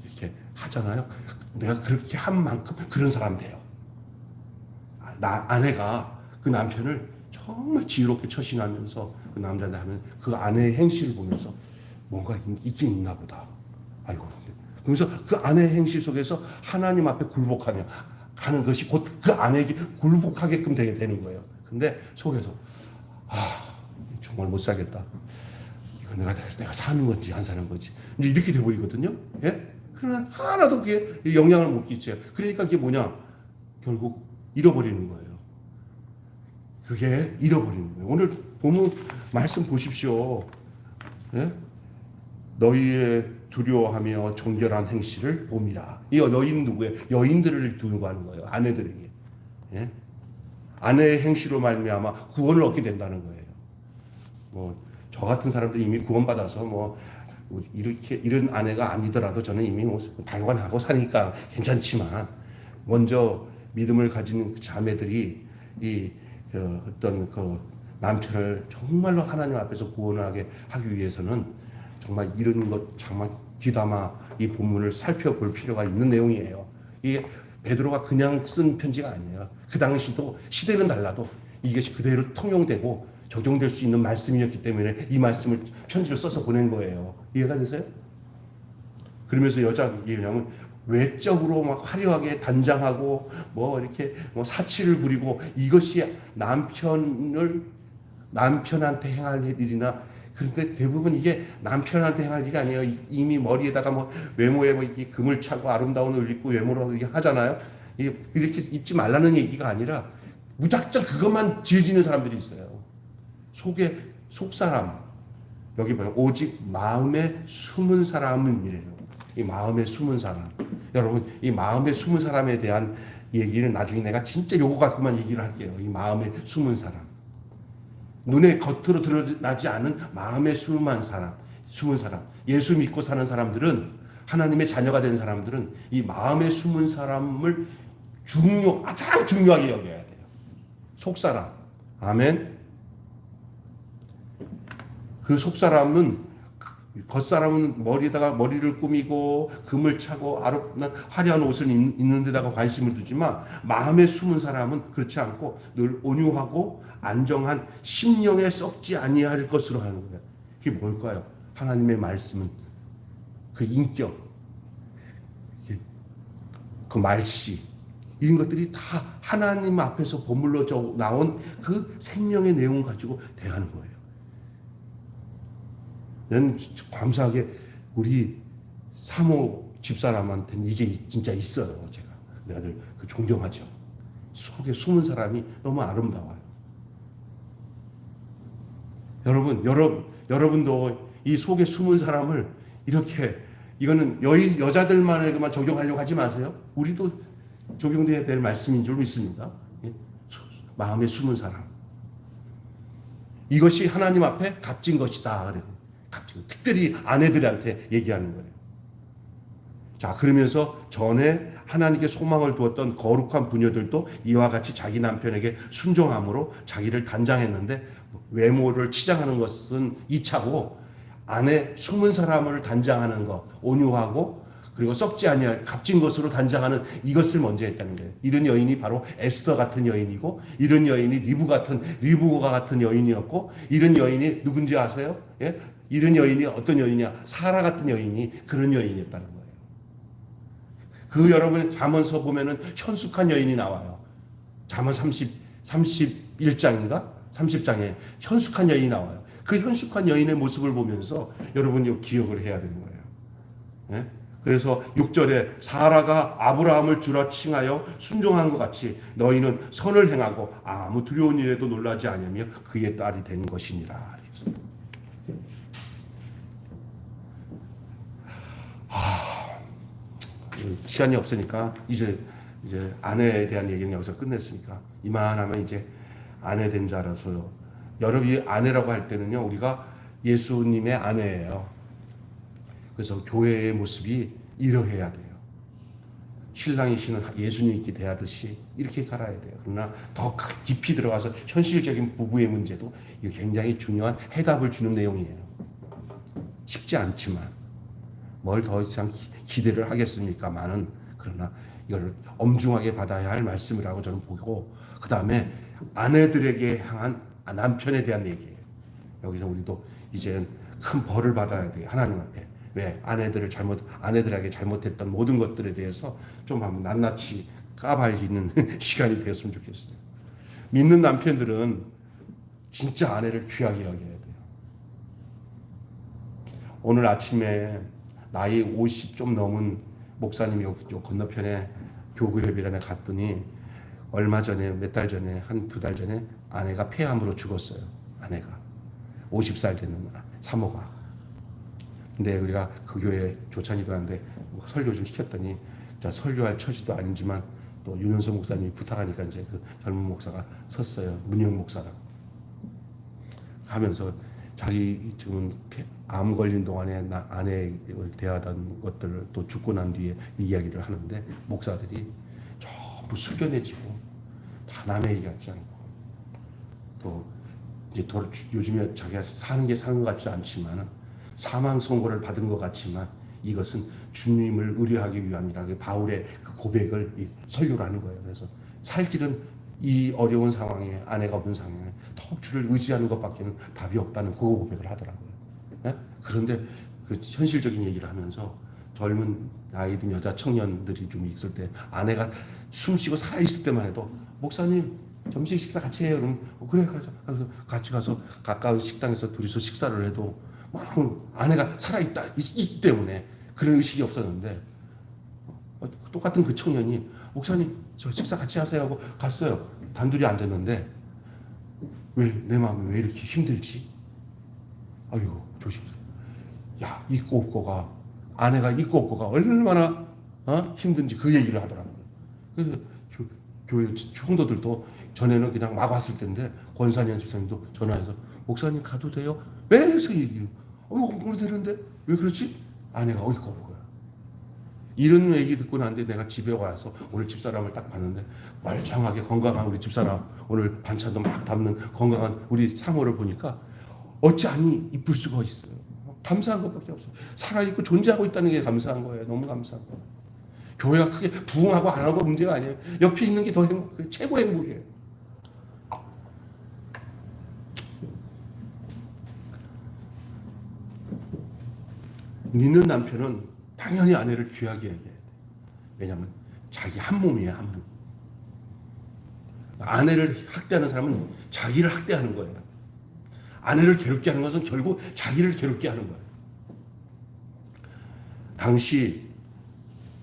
이렇게 하잖아요. 내가 그렇게 한 만큼 그런 사람 돼요. 아내가 그 남편을 정말 지혜롭게 처신하면서 그 남자한테 하면 그 아내의 행실을 보면서 뭔가 있긴 있나 보다. 아이고. 그래서 그 아내의 행실 속에서 하나님 앞에 굴복하냐 하는 것이 곧 그 아내에게 굴복하게끔 되게 되는 거예요. 근데 속에서 정말 못 살겠다. 이거 내가 사는 건지 안 사는 건지 이제 이렇게 돼버리거든요. 예? 그러나 하나도 그게 영향을 못 끼쳐요. 그러니까 그게 뭐냐? 결국 잃어버리는 거예요. 그게 잃어버리는 거예요. 오늘 보면 말씀 보십시오. 예? 너희의 두려워하며 정결한 행실을 봄이라. 이 여인 누구예요? 여인들을 두고 하는 거예요. 아내들에게. 예? 아내의 행실로 말미암아 구원을 얻게 된다는 거예요. 저 같은 사람들 이미 구원받아서 이런 아내가 아니더라도 저는 이미 달관하고 사니까 괜찮지만 먼저 믿음을 가진 자매들이 어떤 남편을 정말로 하나님 앞에서 구원하게 하기 위해서는 정말 이런 것 정말 귀담아 이 본문을 살펴볼 필요가 있는 내용이에요. 이게 베드로가 그냥 쓴 편지가 아니에요. 그 당시도 시대는 달라도 이것이 그대로 통용되고 적용될 수 있는 말씀이었기 때문에 이 말씀을 편지를 써서 보낸 거예요. 이해가 되세요? 그러면서 여자 예언자는 외적으로 막 화려하게 단장하고 뭐 이렇게 뭐 사치를 부리고 이것이 남편한테 행할 일이나, 그런데 대부분 이게 남편한테 행할 일이 아니에요. 이미 머리에다가 뭐 외모에 뭐 이렇게 금을 차고 아름다운 옷을 입고 외모라고 이렇게 하잖아요. 이렇게 입지 말라는 얘기가 아니라 무작정 그것만 즐기는 사람들이 있어요. 속사람, 여기 보면 오직 마음에 숨은 사람이래요. 이 마음에 숨은 사람. 여러분, 이 마음에 숨은 사람에 대한 얘기를 나중에 내가 진짜 요거 갖고만 얘기를 할게요. 이 마음에 숨은 사람. 눈에 겉으로 드러나지 않은 마음에 숨은 사람. 예수 믿고 사는 사람들은, 하나님의 자녀가 된 사람들은 이 마음에 숨은 사람을 가장 중요하게 여겨야 돼요. 속사람. 아멘. 그 속사람은, 겉사람은 머리를 꾸미고 금을 차고 아름다운 화려한 옷을 입는 데다가 관심을 두지만, 마음에 숨은 사람은 그렇지 않고 늘 온유하고 안정한 심령에 썩지 아니할 것으로 하는 거예요. 그게 뭘까요? 하나님의 말씀은, 그 인격, 그 말씨, 이런 것들이 다 하나님 앞에서 버물러 나온 그 생명의 내용을 가지고 대하는 거예요. 저는 감사하게 우리 사모 집사람한테는 이게 진짜 있어요. 내가 늘 존경하죠. 속에 숨은 사람이 너무 아름다워요. 여러분도 이 속에 숨은 사람을 이렇게, 이거는 여자들만에게만 적용하려고 하지 마세요. 우리도 적용돼야 될 말씀인 줄 믿습니다. 마음에 숨은 사람. 이것이 하나님 앞에 값진 것이다. 특별히 아내들한테 얘기하는 거예요. 자, 그러면서 전에 하나님께 소망을 두었던 거룩한 부녀들도 이와 같이 자기 남편에게 순종함으로 자기를 단장했는데, 외모를 치장하는 것은 2차고 안에 숨은 사람을 단장하는 것, 온유하고 그리고 썩지 아니할 값진 것으로 단장하는 이것을 먼저 했다는 거예요. 이런 여인이 바로 에스더 같은 여인이고, 이런 여인이 리브가 같은 여인이었고, 이런 여인이 누군지 아세요? 예? 이런 여인이 어떤 여인이냐? 사라 같은 여인이 그런 여인이었다는 거예요. 여러분 잠언서 보면은 현숙한 여인이 나와요. 잠언 31장인가? 30장에 현숙한 여인이 나와요. 그 현숙한 여인의 모습을 보면서 여러분이 기억을 해야 되는 거예요. 예? 그래서 6절에 사라가 아브라함을 주라 칭하여 순종한 것 같이 너희는 선을 행하고 아무 두려운 일에도 놀라지 아니하며 그의 딸이 된 것이니라. 시간이 없으니까 이제 아내에 대한 얘기는 여기서 끝냈으니까 이만하면 이제 아내 된 자라서요. 여러분이 아내라고 할 때는요, 우리가 예수님의 아내예요. 그래서 교회의 모습이 이러해야 돼요. 신랑이시는 예수님께 대하듯이 이렇게 살아야 돼요. 그러나 더 깊이 들어가서 현실적인 부부의 문제도 이거 굉장히 중요한 해답을 주는 내용이에요. 쉽지 않지만 뭘 더 이상 기대를 하겠습니까만은, 그러나 이걸 엄중하게 받아야 할 말씀이라고 저는 보고, 그 다음에 아내들에게 향한 남편에 대한 얘기예요. 여기서 우리도 이제 큰 벌을 받아야 돼요. 하나님 앞에. 왜? 아내들에게 잘못했던 모든 것들에 대해서 좀 한번 낱낱이 까발리는 시간이 되었으면 좋겠어요. 믿는 남편들은 진짜 아내를 귀하게 여겨야 돼요. 오늘 아침에 나이 50 좀 넘은 목사님이 여기 건너편에 교구협의란에 갔더니, 얼마 전에, 몇 달 전에, 두 달 전에 아내가 폐암으로 죽었어요. 아내가 50살 되는 사모가. 근데 우리가 그 교회 조찬이도 하는데 설교 좀 시켰더니, 자, 설교할 처지도 아니지만 또 윤현석 목사님이 부탁하니까 이제 그 젊은 목사가 섰어요. 문영 목사랑 하면서 자기 지금 암 걸린 동안에 아내를 대하던 것들을 또 죽고 난 뒤에 이야기를 하는데, 목사들이 전부 숙연해지고 다 남의 얘기 같지 않고, 또 이제 요즘에 자기가 사는 게 사는 것 같지 않지만 사망 선고를 받은 것 같지만 이것은 주님을 의뢰하기 위함이라, 바울의 그 고백을 설교를 하는 거예요. 그래서 살 길은 이 어려운 상황에 아내가 없는 상황에 더욱 주를 의지하는 것밖에는 답이 없다는 그 고백을 하더라고요. 예? 그런데 그 현실적인 얘기를 하면서 젊은 나이 든 여자 청년들이 좀 있을 때 아내가 숨쉬고 살아있을 때만 해도 목사님 점심 식사 같이 해요. 그럼 그래 그래서 같이 가서 가까운 식당에서 둘이서 식사를 해도 막 아내가 살아있다 있기 때문에 그런 의식이 없었는데 똑같은 그 청년이 목사님 저 식사 같이 하세요 하고 갔어요. 단둘이 앉았는데 왜 내 마음이 왜 이렇게 힘들지? 아이고 조심. 야 있고 없고가 아내가 있고 없고가 얼마나 힘든지 그 얘기를 하더라고요. 그래서 교회 성도들도 전에는 그냥 막 왔을 텐데 권산현 집사님도 전화해서 목사님 가도 돼요? 왜 해서 얘기해요? 오늘 되는데 왜 그렇지? 아내가 있고 없고야. 이런 얘기 듣고 난데 내가 집에 와서 오늘 집사람을 딱 봤는데 멀쩡하게 건강한 우리 집사람 오늘 반찬도 막 담는 건강한 우리 사모를 보니까 어찌하니 이쁠 수가 있어요. 감사한 것밖에 없어요. 살아있고 존재하고 있다는 게 감사한 거예요. 너무 감사한 거예요. 교회가 크게 부흥하고 안 하고 문제가 아니에요. 옆에 있는 게 더 행복해요. 최고의 행복이에요. 믿는 남편은 당연히 아내를 귀하게 여겨야 돼요. 왜냐하면 자기 한 몸이에요. 한 몸. 아내를 학대하는 사람은 자기를 학대하는 거예요. 아내를 괴롭게 하는 것은 결국 자기를 괴롭게 하는 거예요.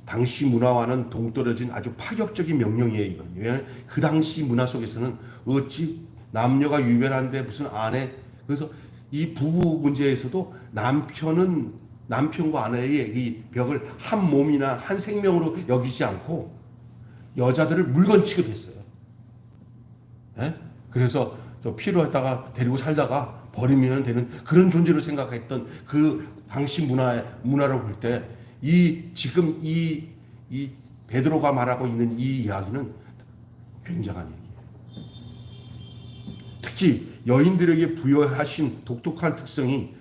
당시 문화와는 동떨어진 아주 파격적인 명령이에요. 이건. 왜냐하면 그 당시 문화 속에서는 어찌 남녀가 유별한데 무슨 아내 그래서 이 부부 문제에서도 남편과 아내의 이 벽을 한 몸이나 한 생명으로 여기지 않고 여자들을 물건 취급했어요. 예? 그래서 필요하다가 데리고 살다가 버리면 되는 그런 존재로 생각했던 그 당시 문화를 볼 때 지금 이 베드로가 말하고 있는 이 이야기는 굉장한 얘기예요. 특히 여인들에게 부여하신 독특한 특성이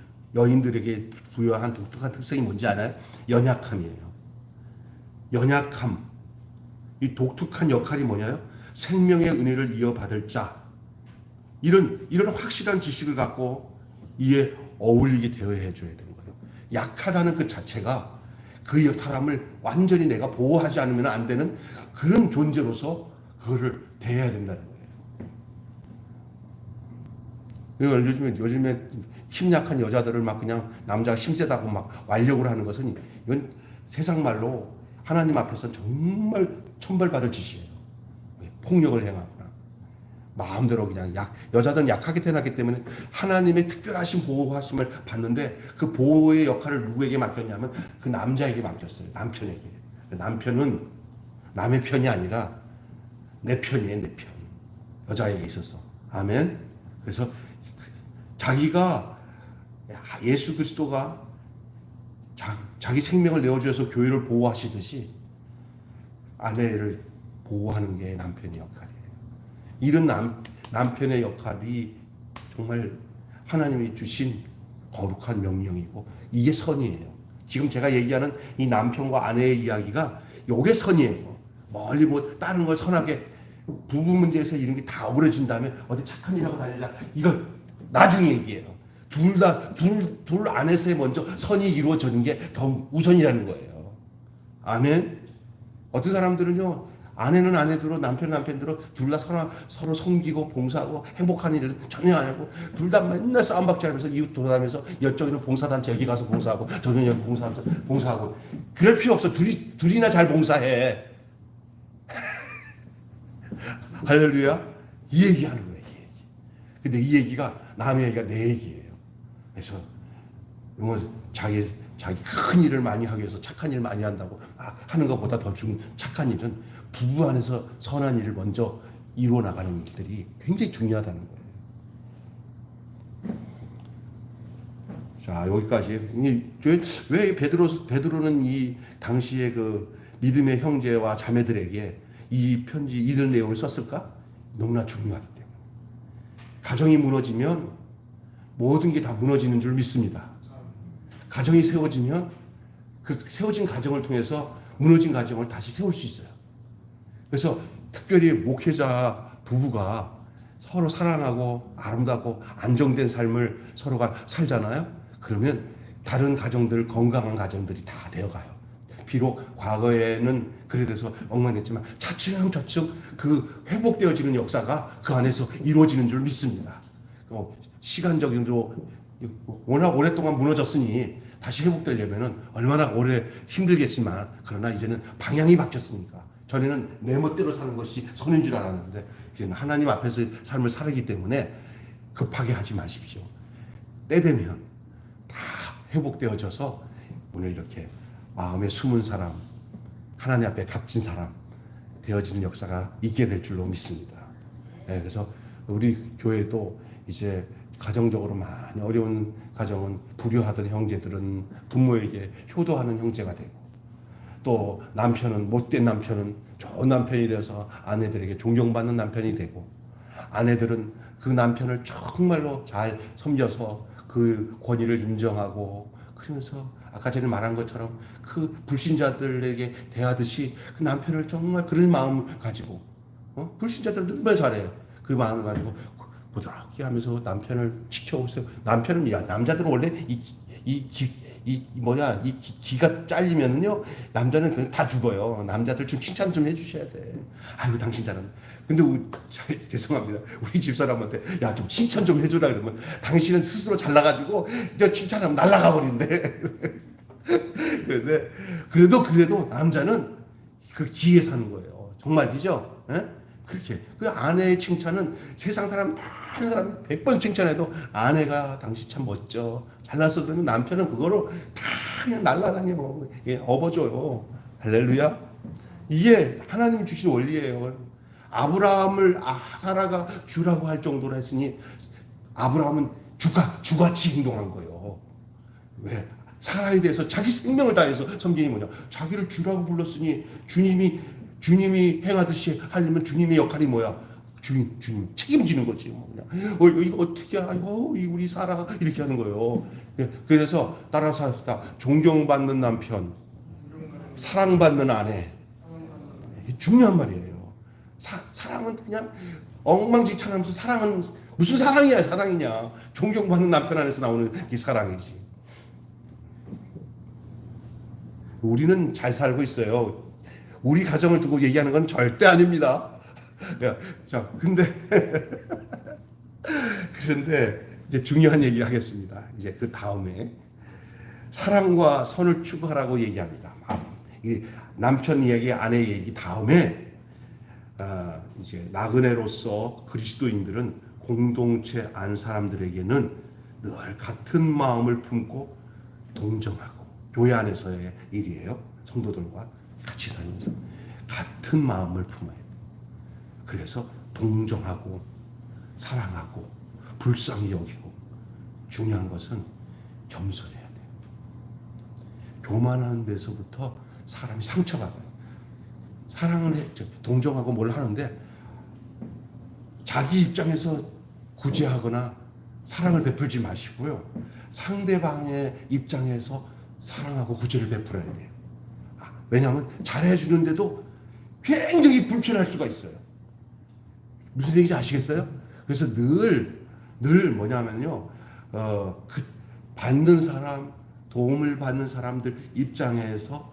뭔지 아나요? 연약함이에요. 연약함. 이 독특한 역할이 뭐냐요? 생명의 은혜를 이어받을 자. 이런 확실한 지식을 갖고 이에 어울리게 대해줘야 되는 거예요. 약하다는 그 자체가 그 사람을 완전히 내가 보호하지 않으면 안 되는 그런 존재로서 그거를 대해야 된다는 거예요. 요즘에 힘 약한 여자들을 막 그냥 남자가 힘세다고 막 완력을 하는 것은 이건 세상 말로 하나님 앞에서 정말 천벌받을 짓이에요. 폭력을 행하거나 마음대로 그냥 여자들은 약하게 태어났기 때문에 하나님의 특별하신 보호하심을 받는데 그 보호의 역할을 누구에게 맡겼냐면 그 남자에게 맡겼어요. 남편에게. 남편은 남의 편이 아니라 내 편이에요. 내 편. 여자에게 있어서. 아멘. 그래서 자기가 예수 그리스도가 자기 생명을 내어주셔서 교회를 보호하시듯이 아내를 보호하는 게 남편의 역할이에요. 이런 남편의 역할이 정말 하나님이 주신 거룩한 명령이고 이게 선이에요. 지금 제가 얘기하는 이 남편과 아내의 이야기가 이게 선이에요. 멀리 뭐 다른 걸 선하게 부부 문제에서 이런 게 다 어그러진 다음에 어디 착한 일하고 다니자 이건 나중에 얘기예요. 둘 안에서 먼저 선이 이루어지는 게 더 우선이라는 거예요. 아멘. 어떤 사람들은요, 아내는 아내대로 남편대로 둘 다 서로 섬기고 봉사하고 행복한 일을 전혀 안 하고 둘 다 맨날 싸움박질하면서 이웃 돌아다니면서 이쪽에는 봉사단체 여기 가서 봉사하고 저기는 여기 봉사하고 그럴 필요 없어. 둘이나 잘 봉사해. 할렐루야. 이 얘기하는 거예요. 이 얘기. 근데 이 얘기가 남의 얘기가 내 얘기예요. 그래서 자기 큰 일을 많이 하기 위해서 착한 일 많이 한다고 하는 것보다 더 중요한 착한 일은 부부 안에서 선한 일을 먼저 이루어 나가는 일들이 굉장히 중요하다는 거예요. 자, 여기까지. 왜 베드로는 이 당시에 그 믿음의 형제와 자매들에게 이 편지 이들 내용을 썼을까? 너무나 중요하기 때문에. 가정이 무너지면 모든 게 다 무너지는 줄 믿습니다. 가정이 세워지면 그 세워진 가정을 통해서 무너진 가정을 다시 세울 수 있어요. 그래서 특별히 목회자 부부가 서로 사랑하고 아름답고 안정된 삶을 서로가 살잖아요. 그러면 다른 가정들, 건강한 가정들이 다 되어가요. 비록 과거에는 그래 돼서 엉망됐지만 차츰차츰 그 회복되어지는 역사가 그 안에서 이루어지는 줄 믿습니다. 시간적인로 워낙 오랫동안 무너졌으니 다시 회복되려면은 얼마나 오래 힘들겠지만, 그러나 이제는 방향이 바뀌었으니까. 전에는 내 멋대로 사는 것이 선인 줄 알았는데 이제는 하나님 앞에서 삶을 살기 때문에 급하게 하지 마십시오. 때 되면 다 회복되어져서 오늘 이렇게 마음에 숨은 사람, 하나님 앞에 값진 사람 되어지는 역사가 있게 될 줄로 믿습니다. 네, 그래서 우리 교회도 이제 가정적으로 많이 어려운 가정은 불효하던 형제들은 부모에게 효도하는 형제가 되고, 또 남편은 못된 남편은 좋은 남편이 되어서 아내들에게 존경받는 남편이 되고, 아내들은 그 남편을 정말로 잘 섬겨서 그 권위를 인정하고, 그러면서 아까 전에 말한 것처럼 그 불신자들에게 대하듯이 그 남편을 정말 그런 마음을 가지고, 불신자들은 정말 잘해요. 그 마음을 가지고 부드럽게 하면서 남편을 지켜오세요. 남편은, 남자들은 원래 기가 잘리면은요, 남자는 그냥 다 죽어요. 남자들 좀 칭찬 좀 해주셔야 돼. 아이고, 당신 잘한다. 근데 죄송합니다. 우리 집사람한테, 야, 좀 칭찬 좀 해주라 그러면, 당신은 스스로 잘나가지고, 저 칭찬하면 날아가 버린대. 그런데, 그래도 남자는 그 기에 사는 거예요. 정말이죠? 예? 그렇게. 그 아내의 칭찬은 세상 사람 다른 사람 100번 칭찬해도, 아내가 당신 참 멋져, 잘났어, 그러면 남편은 그거로 다 그냥 날아다녀. 업어줘요. 할렐루야. 이게 하나님이 주신 원리예요. 아브라함을 사라가 주라고 할 정도로 했으니 아브라함은 주같이 행동한 거예요. 왜? 사라에 대해서 자기 생명을 다해서 섬기니 뭐냐? 자기를 주라고 불렀으니 주님이 행하듯이 하려면 주님의 역할이 뭐야? 주님 책임지는 거지. 이거 어떻게 우리 사라 이렇게 하는 거예요. 그래서 따라서 존경받는 남편, 사랑받는 아내, 중요한 말이에요. 사랑은 그냥 엉망진창하면서, 사랑은 무슨 사랑이냐? 존경받는 남편 안에서 나오는 게 사랑이지. 우리는 잘 살고 있어요. 우리 가정을 두고 얘기하는 건 절대 아닙니다. 자, 그런데 이제 중요한 얘기 하겠습니다. 이제 그 다음에 사랑과 선을 추구하라고 얘기합니다. 남편 이야기, 아내 얘기 다음에 이제 나그네로서 그리스도인들은 공동체 안 사람들에게는 늘 같은 마음을 품고 동정하고, 교회 안에서의 일이에요. 성도들과 같이 살면서 같은 마음을 품어요. 그래서 동정하고 사랑하고 불쌍히 여기고, 중요한 것은 겸손해야 돼요. 교만하는 데서부터 사람이 상처받아요. 사랑은 동정하고 뭘 하는데 자기 입장에서 구제하거나 사랑을 베풀지 마시고요, 상대방의 입장에서 사랑하고 구제를 베풀어야 돼요. 왜냐하면 잘해주는데도 굉장히 불편할 수가 있어요. 무슨 얘기인지 아시겠어요? 그래서 늘 뭐냐면요, 그 받는 사람, 도움을 받는 사람들 입장에서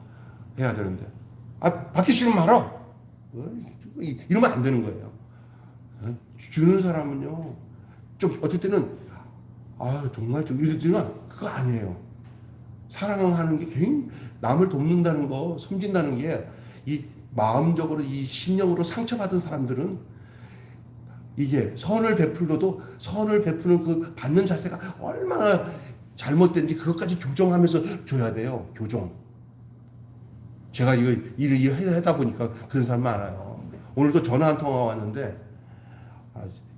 해야 되는데, 받기 싫으면 말아. 이러면 안 되는 거예요. 주는 사람은요, 좀 어떨 때는 정말 좀 이러지만 그거 아니에요. 사랑하는 게 굉장히, 남을 돕는다는 거, 섬긴다는 게, 이 마음적으로, 이 심령으로 상처받은 사람들은 이게 선을 베풀어도 선을 베푸는 그 받는 자세가 얼마나 잘못된지 그것까지 교정하면서 줘야 돼요. 교정. 제가 이거 일을 하다 보니까 그런 사람 많아요. 오늘도 전화 한 통화 왔는데,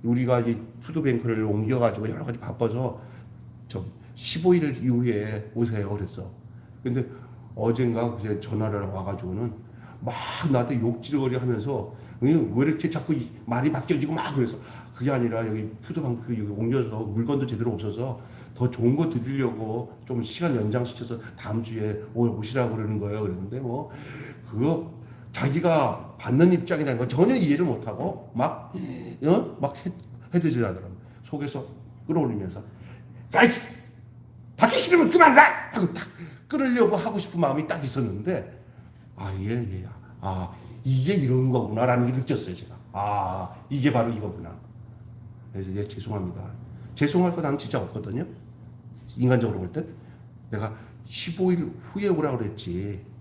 우리가 이 푸드뱅크를 옮겨가지고 여러 가지 바빠서 15일 이후에 오세요 그랬어. 근데 어젠가 그제 전화를 와가지고는 막 나한테 욕지르거리 하면서, 왜 이렇게 자꾸 말이 바뀌어지고 막 그래서, 그게 아니라 여기 푸드뱅크 여기 옮겨서 물건도 제대로 없어서 더 좋은 거 드리려고 좀 시간 연장시켜서 다음 주에 오시라고 그러는 거예요. 그랬는데 그거 자기가 받는 입장이라는 걸 전혀 이해를 못하고 막 헤드질하더라고요. 속에서 끌어올리면서 아이씨 받기 싫으면 그만 가! 하고 딱 끊으려고 하고 싶은 마음이 딱 있었는데 이게 이런 거구나라는 게 느꼈어요. 제가 이게 바로 이거구나. 그래서 죄송합니다. 죄송할 거 난 진짜 없거든요. 인간적으로 볼 때 내가 15일 후에 오라고 그랬지.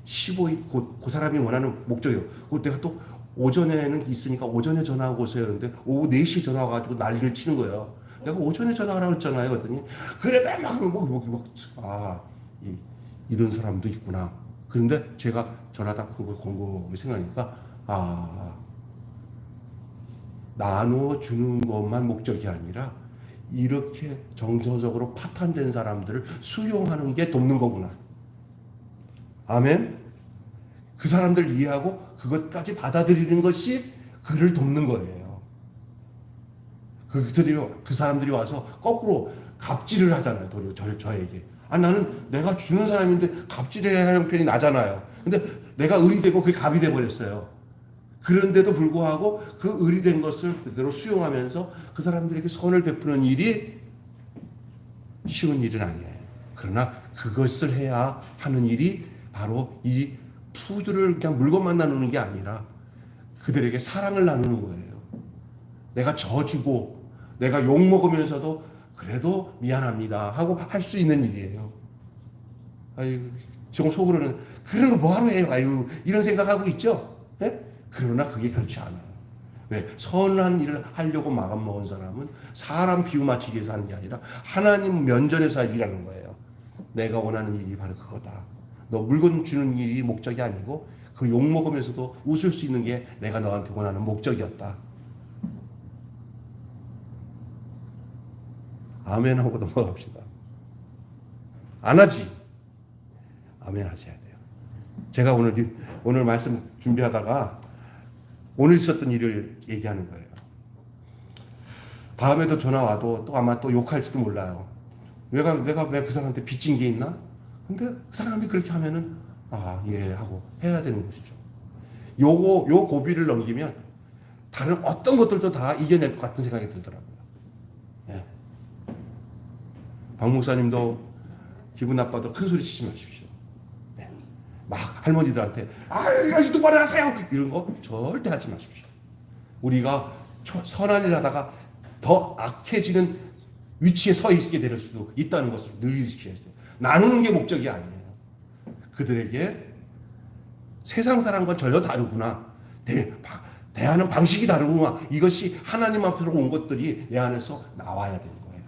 15일 그 사람이 원하는 목적이요. 그 내가 또 오전에는 있으니까 오전에 전화하고 오세요. 그런데 오후 4시에 전화 와가지고 난리를 치는 거예요. 내가 오전에 전화하라고 했잖아요. 그랬더니 그래 이런 사람도 있구나. 그런데 제가 전화다 그걸 곰곰이 생각하니까 나눠주는 것만 목적이 아니라 이렇게 정서적으로 파탄된 사람들을 수용하는 게 돕는 거구나. 아멘. 그 사람들 이해하고 그것까지 받아들이는 것이 그를 돕는 거예요. 그 사람들이 와서 거꾸로 갑질을 하잖아요. 도리어 저에게. 나는 내가 주는 사람인데 갑질해야 하는 편이 나잖아요. 근데 내가 을이 되고 그게 갑이 돼 버렸어요. 그런데도 불구하고 그 을이 된 것을 그대로 수용하면서 그 사람들에게 선을 베푸는 일이 쉬운 일은 아니에요. 그러나 그것을 해야 하는 일이 바로 이 푸드를 그냥 물건만 나누는 게 아니라 그들에게 사랑을 나누는 거예요. 내가 져주고 내가 욕먹으면서도 그래도 미안합니다 하고 할 수 있는 일이에요. 지금 속으로는 그런 거 뭐하러 해요? 이런 생각하고 있죠? 네? 그러나 그게 그렇지 않아요. 왜? 선한 일을 하려고 마음먹은 사람은 사람 비유 맞추기 위해서 하는 게 아니라 하나님 면전에서 일하는 거예요. 내가 원하는 일이 바로 그거다. 너 물건 주는 일이 목적이 아니고 그 욕 먹으면서도 웃을 수 있는 게 내가 너한테 원하는 목적이었다. 아멘 하고 넘어갑시다. 안 하지? 아멘 하셔야 돼요. 제가 오늘 말씀 준비하다가 오늘 있었던 일을 얘기하는 거예요. 다음에도 전화 와도 또 아마 또 욕할지도 몰라요. 내가 왜 그 사람한테 빚진 게 있나? 근데 그 사람이 그렇게 하면은 예 하고 해야 되는 것이죠. 요 고비를 넘기면 다른 어떤 것들도 다 이겨낼 것 같은 생각이 들더라고요. 예. 박 목사님도 기분 나빠도 큰 소리 치지 마십시오. 네. 막 할머니들한테 똑바로 하세요 이런 거 절대 하지 마십시오. 우리가 선한 일을 하다가 더 악해지는 위치에 서 있게 될 수도 있다는 것을 늘 인식해야 돼요. 나누는 게 목적이 아니에요. 그들에게 세상 사람과 전혀 다르구나. 대하는 방식이 다르구나. 이것이 하나님 앞으로 온 것들이 내 안에서 나와야 되는 거예요.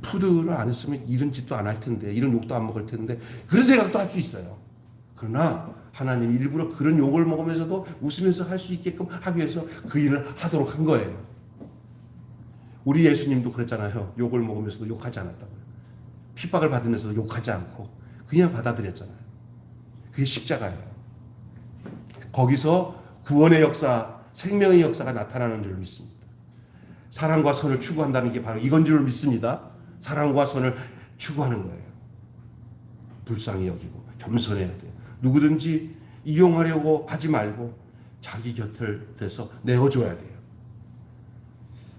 푸드를 안 했으면 이런 짓도 안 할 텐데, 이런 욕도 안 먹을 텐데, 그런 생각도 할 수 있어요. 그러나 하나님이 일부러 그런 욕을 먹으면서도 웃으면서 할 수 있게끔 하기 위해서 그 일을 하도록 한 거예요. 우리 예수님도 그랬잖아요. 욕을 먹으면서도 욕하지 않았다고요. 핍박을 받으면서도 욕하지 않고 그냥 받아들였잖아요. 그게 십자가예요. 거기서 구원의 역사, 생명의 역사가 나타나는 줄 믿습니다. 사랑과 선을 추구한다는 게 바로 이건 줄 믿습니다. 사랑과 선을 추구하는 거예요. 불쌍히 여기고 겸손해야 돼요. 누구든지 이용하려고 하지 말고 자기 곁을 대서 내어줘야 돼요.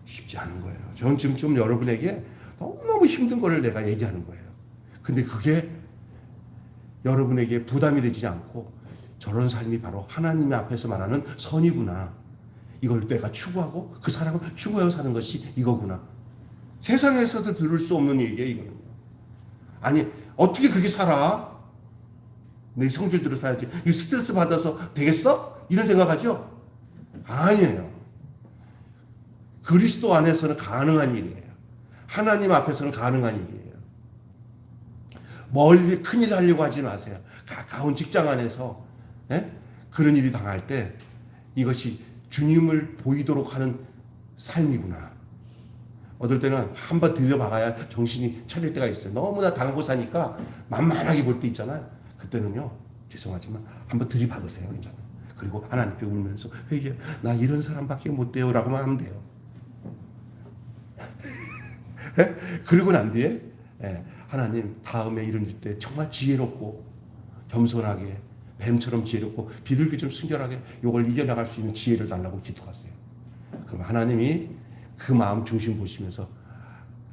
쉽지 않은 거예요. 저는 지금 여러분에게 너무너무 힘든 거를 내가 얘기하는 거예요. 근데 그게 여러분에게 부담이 되지 않고 저런 삶이 바로 하나님 앞에서 말하는 선이구나. 이걸 내가 추구하고 그 사랑을 추구하여 사는 것이 이거구나. 세상에서도 들을 수 없는 얘기예요. 이거는. 아니 어떻게 그렇게 살아? 내 성질대로 살아야지. 이 스트레스 받아서 되겠어? 이런 생각하죠? 아니에요. 그리스도 안에서는 가능한 일이에요. 하나님 앞에서는 가능한 일이에요. 멀리 큰일 하려고 하지 마세요. 가까운 직장 안에서 그런 일이 당할 때 이것이 주님을 보이도록 하는 삶이구나. 어떨 때는 한번 들여박아야 정신이 차릴 때가 있어요. 너무나 당하고 사니까 만만하게 볼 때 있잖아요. 그때는요. 죄송하지만 한번 들이박으세요. 괜찮아요. 그리고 하나님께 울면서 회개, 나 이런 사람밖에 못 돼요. 라고만 하면 돼요. 그리고 난 뒤에 하나님 다음에 이런 일 때 정말 지혜롭고 겸손하게 뱀처럼 지혜롭고 비둘기처럼 순결하게 이걸 이겨나갈 수 있는 지혜를 달라고 기도하세요. 그럼 하나님이 그 마음 중심 보시면서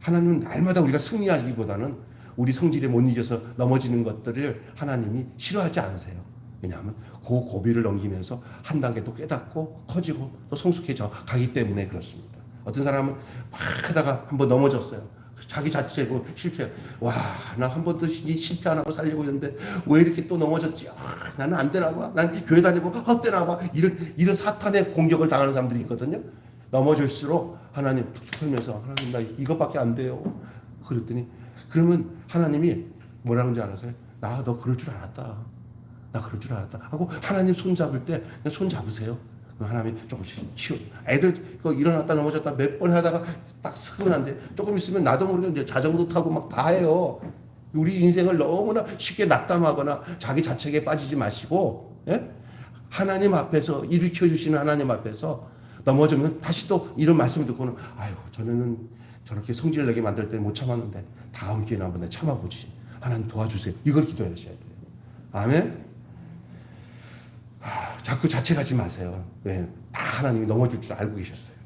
하나님은 날마다 우리가 승리하기보다는 우리 성질에 못 이겨서 넘어지는 것들을 하나님이 싫어하지 않으세요. 왜냐하면 그 고비를 넘기면서 한 단계 또 깨닫고 커지고 또 성숙해져 가기 때문에 그렇습니다. 어떤 사람은 막 하다가 한번 넘어졌어요. 자기 자체로 실패. 와, 나 한 번도 실패 안 하고 살려고 했는데 왜 이렇게 또 넘어졌지? 나는 안 되나 봐. 난 교회 다니고 헛되나 봐. 이런 사탄의 공격을 당하는 사람들이 있거든요. 넘어질수록 하나님 툭툭 풀면서 하나님 나 이것밖에 안 돼요. 그랬더니 그러면 하나님이 뭐라는 줄 알았어요? 나 너 그럴 줄 알았다. 나 그럴 줄 알았다. 하고 하나님 손 잡을 때 그냥 손 잡으세요. 하나님이 조금씩 키워. 애들 그거 일어났다 넘어졌다 몇 번 하다가 딱 스근한데 조금 있으면 나도 모르게 이제 자전거도 타고 막 다 해요. 우리 인생을 너무나 쉽게 낙담하거나 자기 자책에 빠지지 마시고, 예? 하나님 앞에서 일으켜 주시는 하나님 앞에서 넘어지면 다시 또 이런 말씀을 듣고는 아유 저는 저렇게 성질 내게 만들 때 못 참았는데 다음 기회에 한번 내가 참아보지. 하나님 도와주세요. 이걸 기도하셔야 돼요. 아멘. 자꾸 자책하지 마세요. 왜? 다 하나님이 넘어질 줄 알고 계셨어요.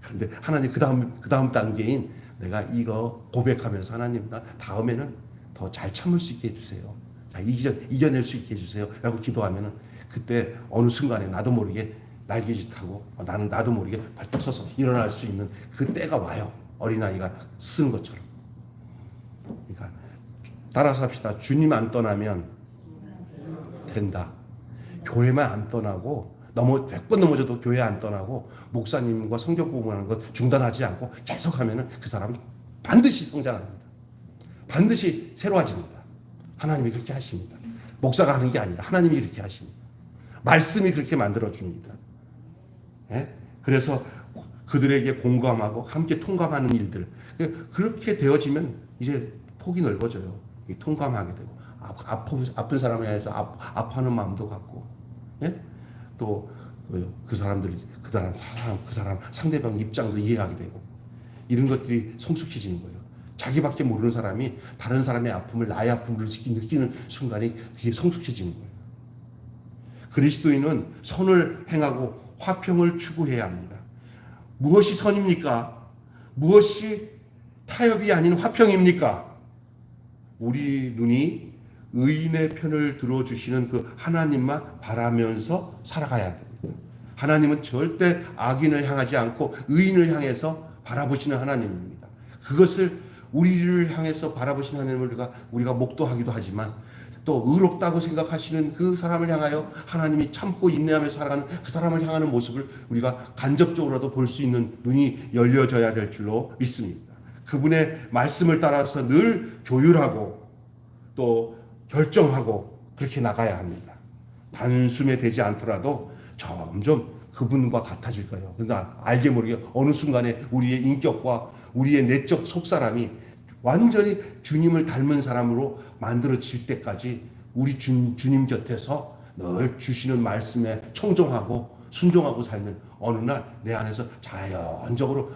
그런데 하나님 그 다음 단계인 내가 이거 고백하면서 하나님 나 다음에는 더 잘 참을 수 있게 해주세요. 자, 이겨낼 수 있게 해주세요. 라고 기도하면은 그때 어느 순간에 나도 모르게 날개짓하고 나도 모르게 발톱 서서 일어날 수 있는 그 때가 와요. 어린아이가 쓰는 것처럼. 그러니까 따라서 합시다. 주님 안 떠나면 된다. 교회만 안 떠나고 100번 넘어져도 교회 안 떠나고 목사님과 성경 공부하는 것 중단하지 않고 계속하면은 그 사람은 반드시 성장합니다. 반드시 새로워집니다. 하나님이 그렇게 하십니다. 목사가 하는 게 아니라 하나님이 이렇게 하십니다. 말씀이 그렇게 만들어 줍니다. 예? 그래서 그들에게 공감하고 함께 통감하는 일들 그렇게 되어지면 이제 폭이 넓어져요. 통감하게 되고 아픈 사람에 대해서 아파하는 마음도 갖고, 예? 또 그 사람들이 그 사람 상대방 입장도 이해하게 되고 이런 것들이 성숙해지는 거예요. 자기밖에 모르는 사람이 다른 사람의 아픔을 나의 아픔을 느끼는 순간이 그게 성숙해지는 거예요. 그리스도인은 선을 행하고 화평을 추구해야 합니다. 무엇이 선입니까? 무엇이 타협이 아닌 화평입니까? 우리 눈이 의인의 편을 들어주시는 그 하나님만 바라면서 살아가야 됩니다. 하나님은 절대 악인을 향하지 않고 의인을 향해서 바라보시는 하나님입니다. 그것을 우리를 향해서 바라보시는 하나님을 우리가 목도하기도 하지만 또 의롭다고 생각하시는 그 사람을 향하여 하나님이 참고 인내하며 살아가는 그 사람을 향하는 모습을 우리가 간접적으로라도 볼 수 있는 눈이 열려져야 될 줄로 믿습니다. 그분의 말씀을 따라서 늘 조율하고 또 결정하고 그렇게 나가야 합니다. 단숨에 되지 않더라도 점점 그분과 같아질 거예요. 그러나 알게 모르게 어느 순간에 우리의 인격과 우리의 내적 속사람이 완전히 주님을 닮은 사람으로 만들어질 때까지 우리 주님 곁에서 늘 주시는 말씀에 청종하고 순종하고 살면 어느 날 내 안에서 자연적으로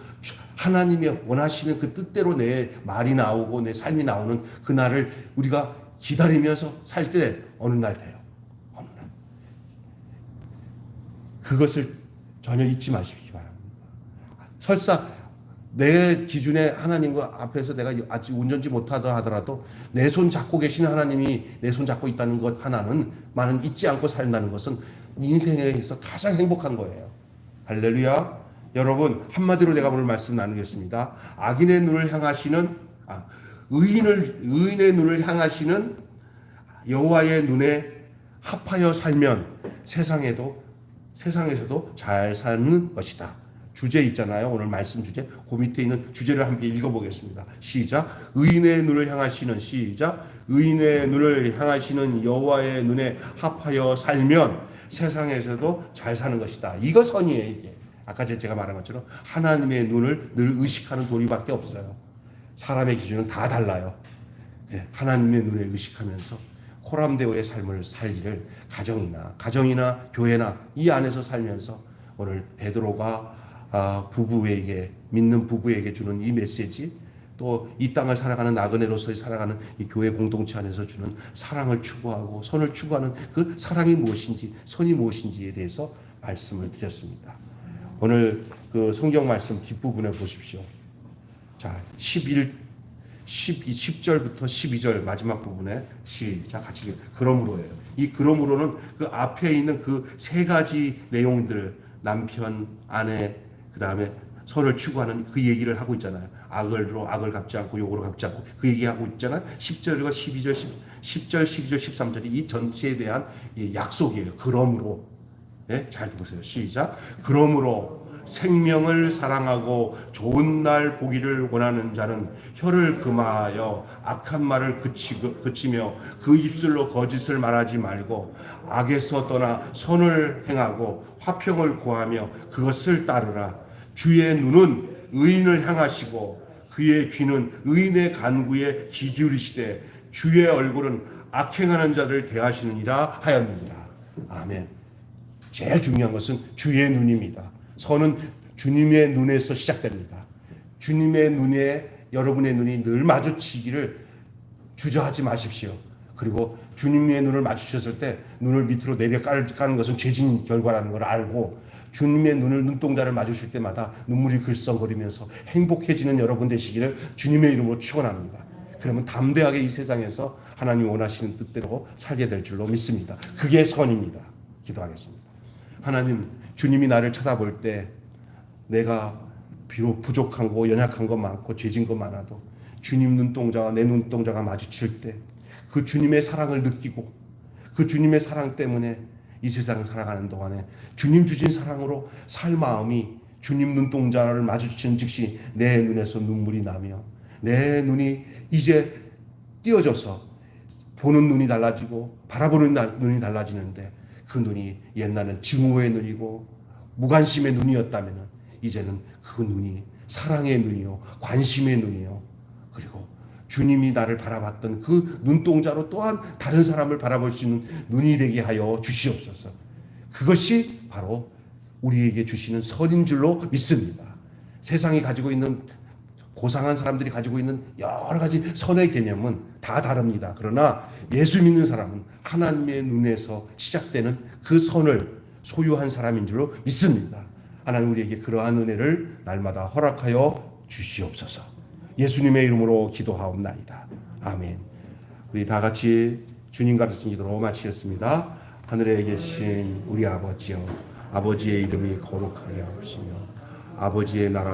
하나님이 원하시는 그 뜻대로 내 말이 나오고 내 삶이 나오는 그날을 우리가 기다리면서 살 때 어느 날 돼요. 어느 날. 그것을 전혀 잊지 마시기 바랍니다. 설사 내 기준에 하나님과 앞에서 내가 아직 운전지 못하다 하더라도 내 손 잡고 계시는 하나님이 내 손 잡고 있다는 것 하나는 잊지 않고 산다는 것은 인생에서 가장 행복한 거예요. 할렐루야. 여러분 한마디로 내가 오늘 말씀 나누겠습니다. 악인의 눈을 향하시는 의인의 눈을 향하시는 여호와의 눈에 합하여 살면 세상에서도 잘 사는 것이다. 주제 있잖아요. 오늘 말씀 주제. 그 밑에 있는 주제를 함께 읽어보겠습니다. 시작. 의인의 눈을 향하시는 시작. 의인의 눈을 향하시는 여호와의 눈에 합하여 살면 세상에서도 잘 사는 것이다. 이거 선이에요. 이게 아까 제가 말한 것처럼 하나님의 눈을 늘 의식하는 도리밖에 없어요. 사람의 기준은 다 달라요. 하나님의 눈에 의식하면서 코람데오의 삶을 살기를 가정이나 교회나 이 안에서 살면서 오늘 베드로가 믿는 부부에게 주는 이 메시지 또 이 땅을 살아가는 나그네로서의 살아가는 이 교회 공동체 안에서 주는 사랑을 추구하고 선을 추구하는 그 사랑이 무엇인지 선이 무엇인지에 대해서 말씀을 드렸습니다. 오늘 그 성경 말씀 뒷부분에 보십시오. 자, 10절부터 12절 마지막 부분에 시작 같이 그러므로예요. 이 그러므로는 그 앞에 있는 그 세 가지 내용들 남편, 아내, 그 다음에 선을 추구하는 그 얘기를 하고 있잖아요. 악을로 악을 갚지 않고 욕으로 갚지 않고 그 얘기하고 있잖아요. 10절과 12절, 10절, 12절, 13절이 이 전체에 대한 약속이에요. 그러므로 네? 잘 보세요. 시작. 그러므로 생명을 사랑하고 좋은 날 보기를 원하는 자는 혀를 금하여 악한 말을 그치며 그 입술로 거짓을 말하지 말고 악에서 떠나 선을 행하고 화평을 구하며 그것을 따르라. 주의 눈은 의인을 향하시고 그의 귀는 의인의 간구에 귀 기울이시되 주의 얼굴은 악행하는 자를 대하시느니라 하였느니라. 아멘. 제일 중요한 것은 주의 눈입니다. 선은 주님의 눈에서 시작됩니다. 주님의 눈에 여러분의 눈이 늘 마주치기를 주저하지 마십시오. 그리고 주님의 눈을 마주쳤을 때 눈을 밑으로 내려 까는 것은 죄진 결과라는 걸 알고 주님의 눈동자를 마주칠 때마다 눈물이 글썽거리면서 행복해지는 여러분 되시기를 주님의 이름으로 축원합니다. 그러면 담대하게 이 세상에서 하나님 원하시는 뜻대로 살게 될 줄로 믿습니다. 그게 선입니다. 기도하겠습니다. 하나님, 주님이 나를 쳐다볼 때 내가 비록 부족한 거 연약한 거 많고 죄진 거 많아도 주님 눈동자와 내 눈동자가 마주칠 때 그 주님의 사랑을 느끼고 그 주님의 사랑 때문에 이 세상을 살아가는 동안에 주님 주신 사랑으로 살 마음이 주님 눈동자를 마주치는 즉시 내 눈에서 눈물이 나며 내 눈이 이제 띄어져서 보는 눈이 달라지고 바라보는 눈이 달라지는데 그 눈이 옛날엔 증오의 눈이고 무관심의 눈이었다면 이제는 그 눈이 사랑의 눈이요 관심의 눈이요 그리고 주님이 나를 바라봤던 그 눈동자로 또한 다른 사람을 바라볼 수 있는 눈이 되게 하여 주시옵소서. 그것이 바로 우리에게 주시는 선인 줄로 믿습니다. 세상이 가지고 있는 고상한 사람들이 가지고 있는 여러 가지 선의 개념은 다 다릅니다. 그러나 예수 믿는 사람은 하나님의 눈에서 시작되는 그 선을 소유한 사람인 줄로 믿습니다. 하나님 우리에게 그러한 은혜를 날마다 허락하여 주시옵소서. 예수님의 이름으로 기도하옵나이다. 아멘. 우리 다 같이 주님 가르친 기도로 마치겠습니다. 하늘에 계신 우리 아버지여, 아버지의 이름이 거룩하게 하옵시며 아버지의 나라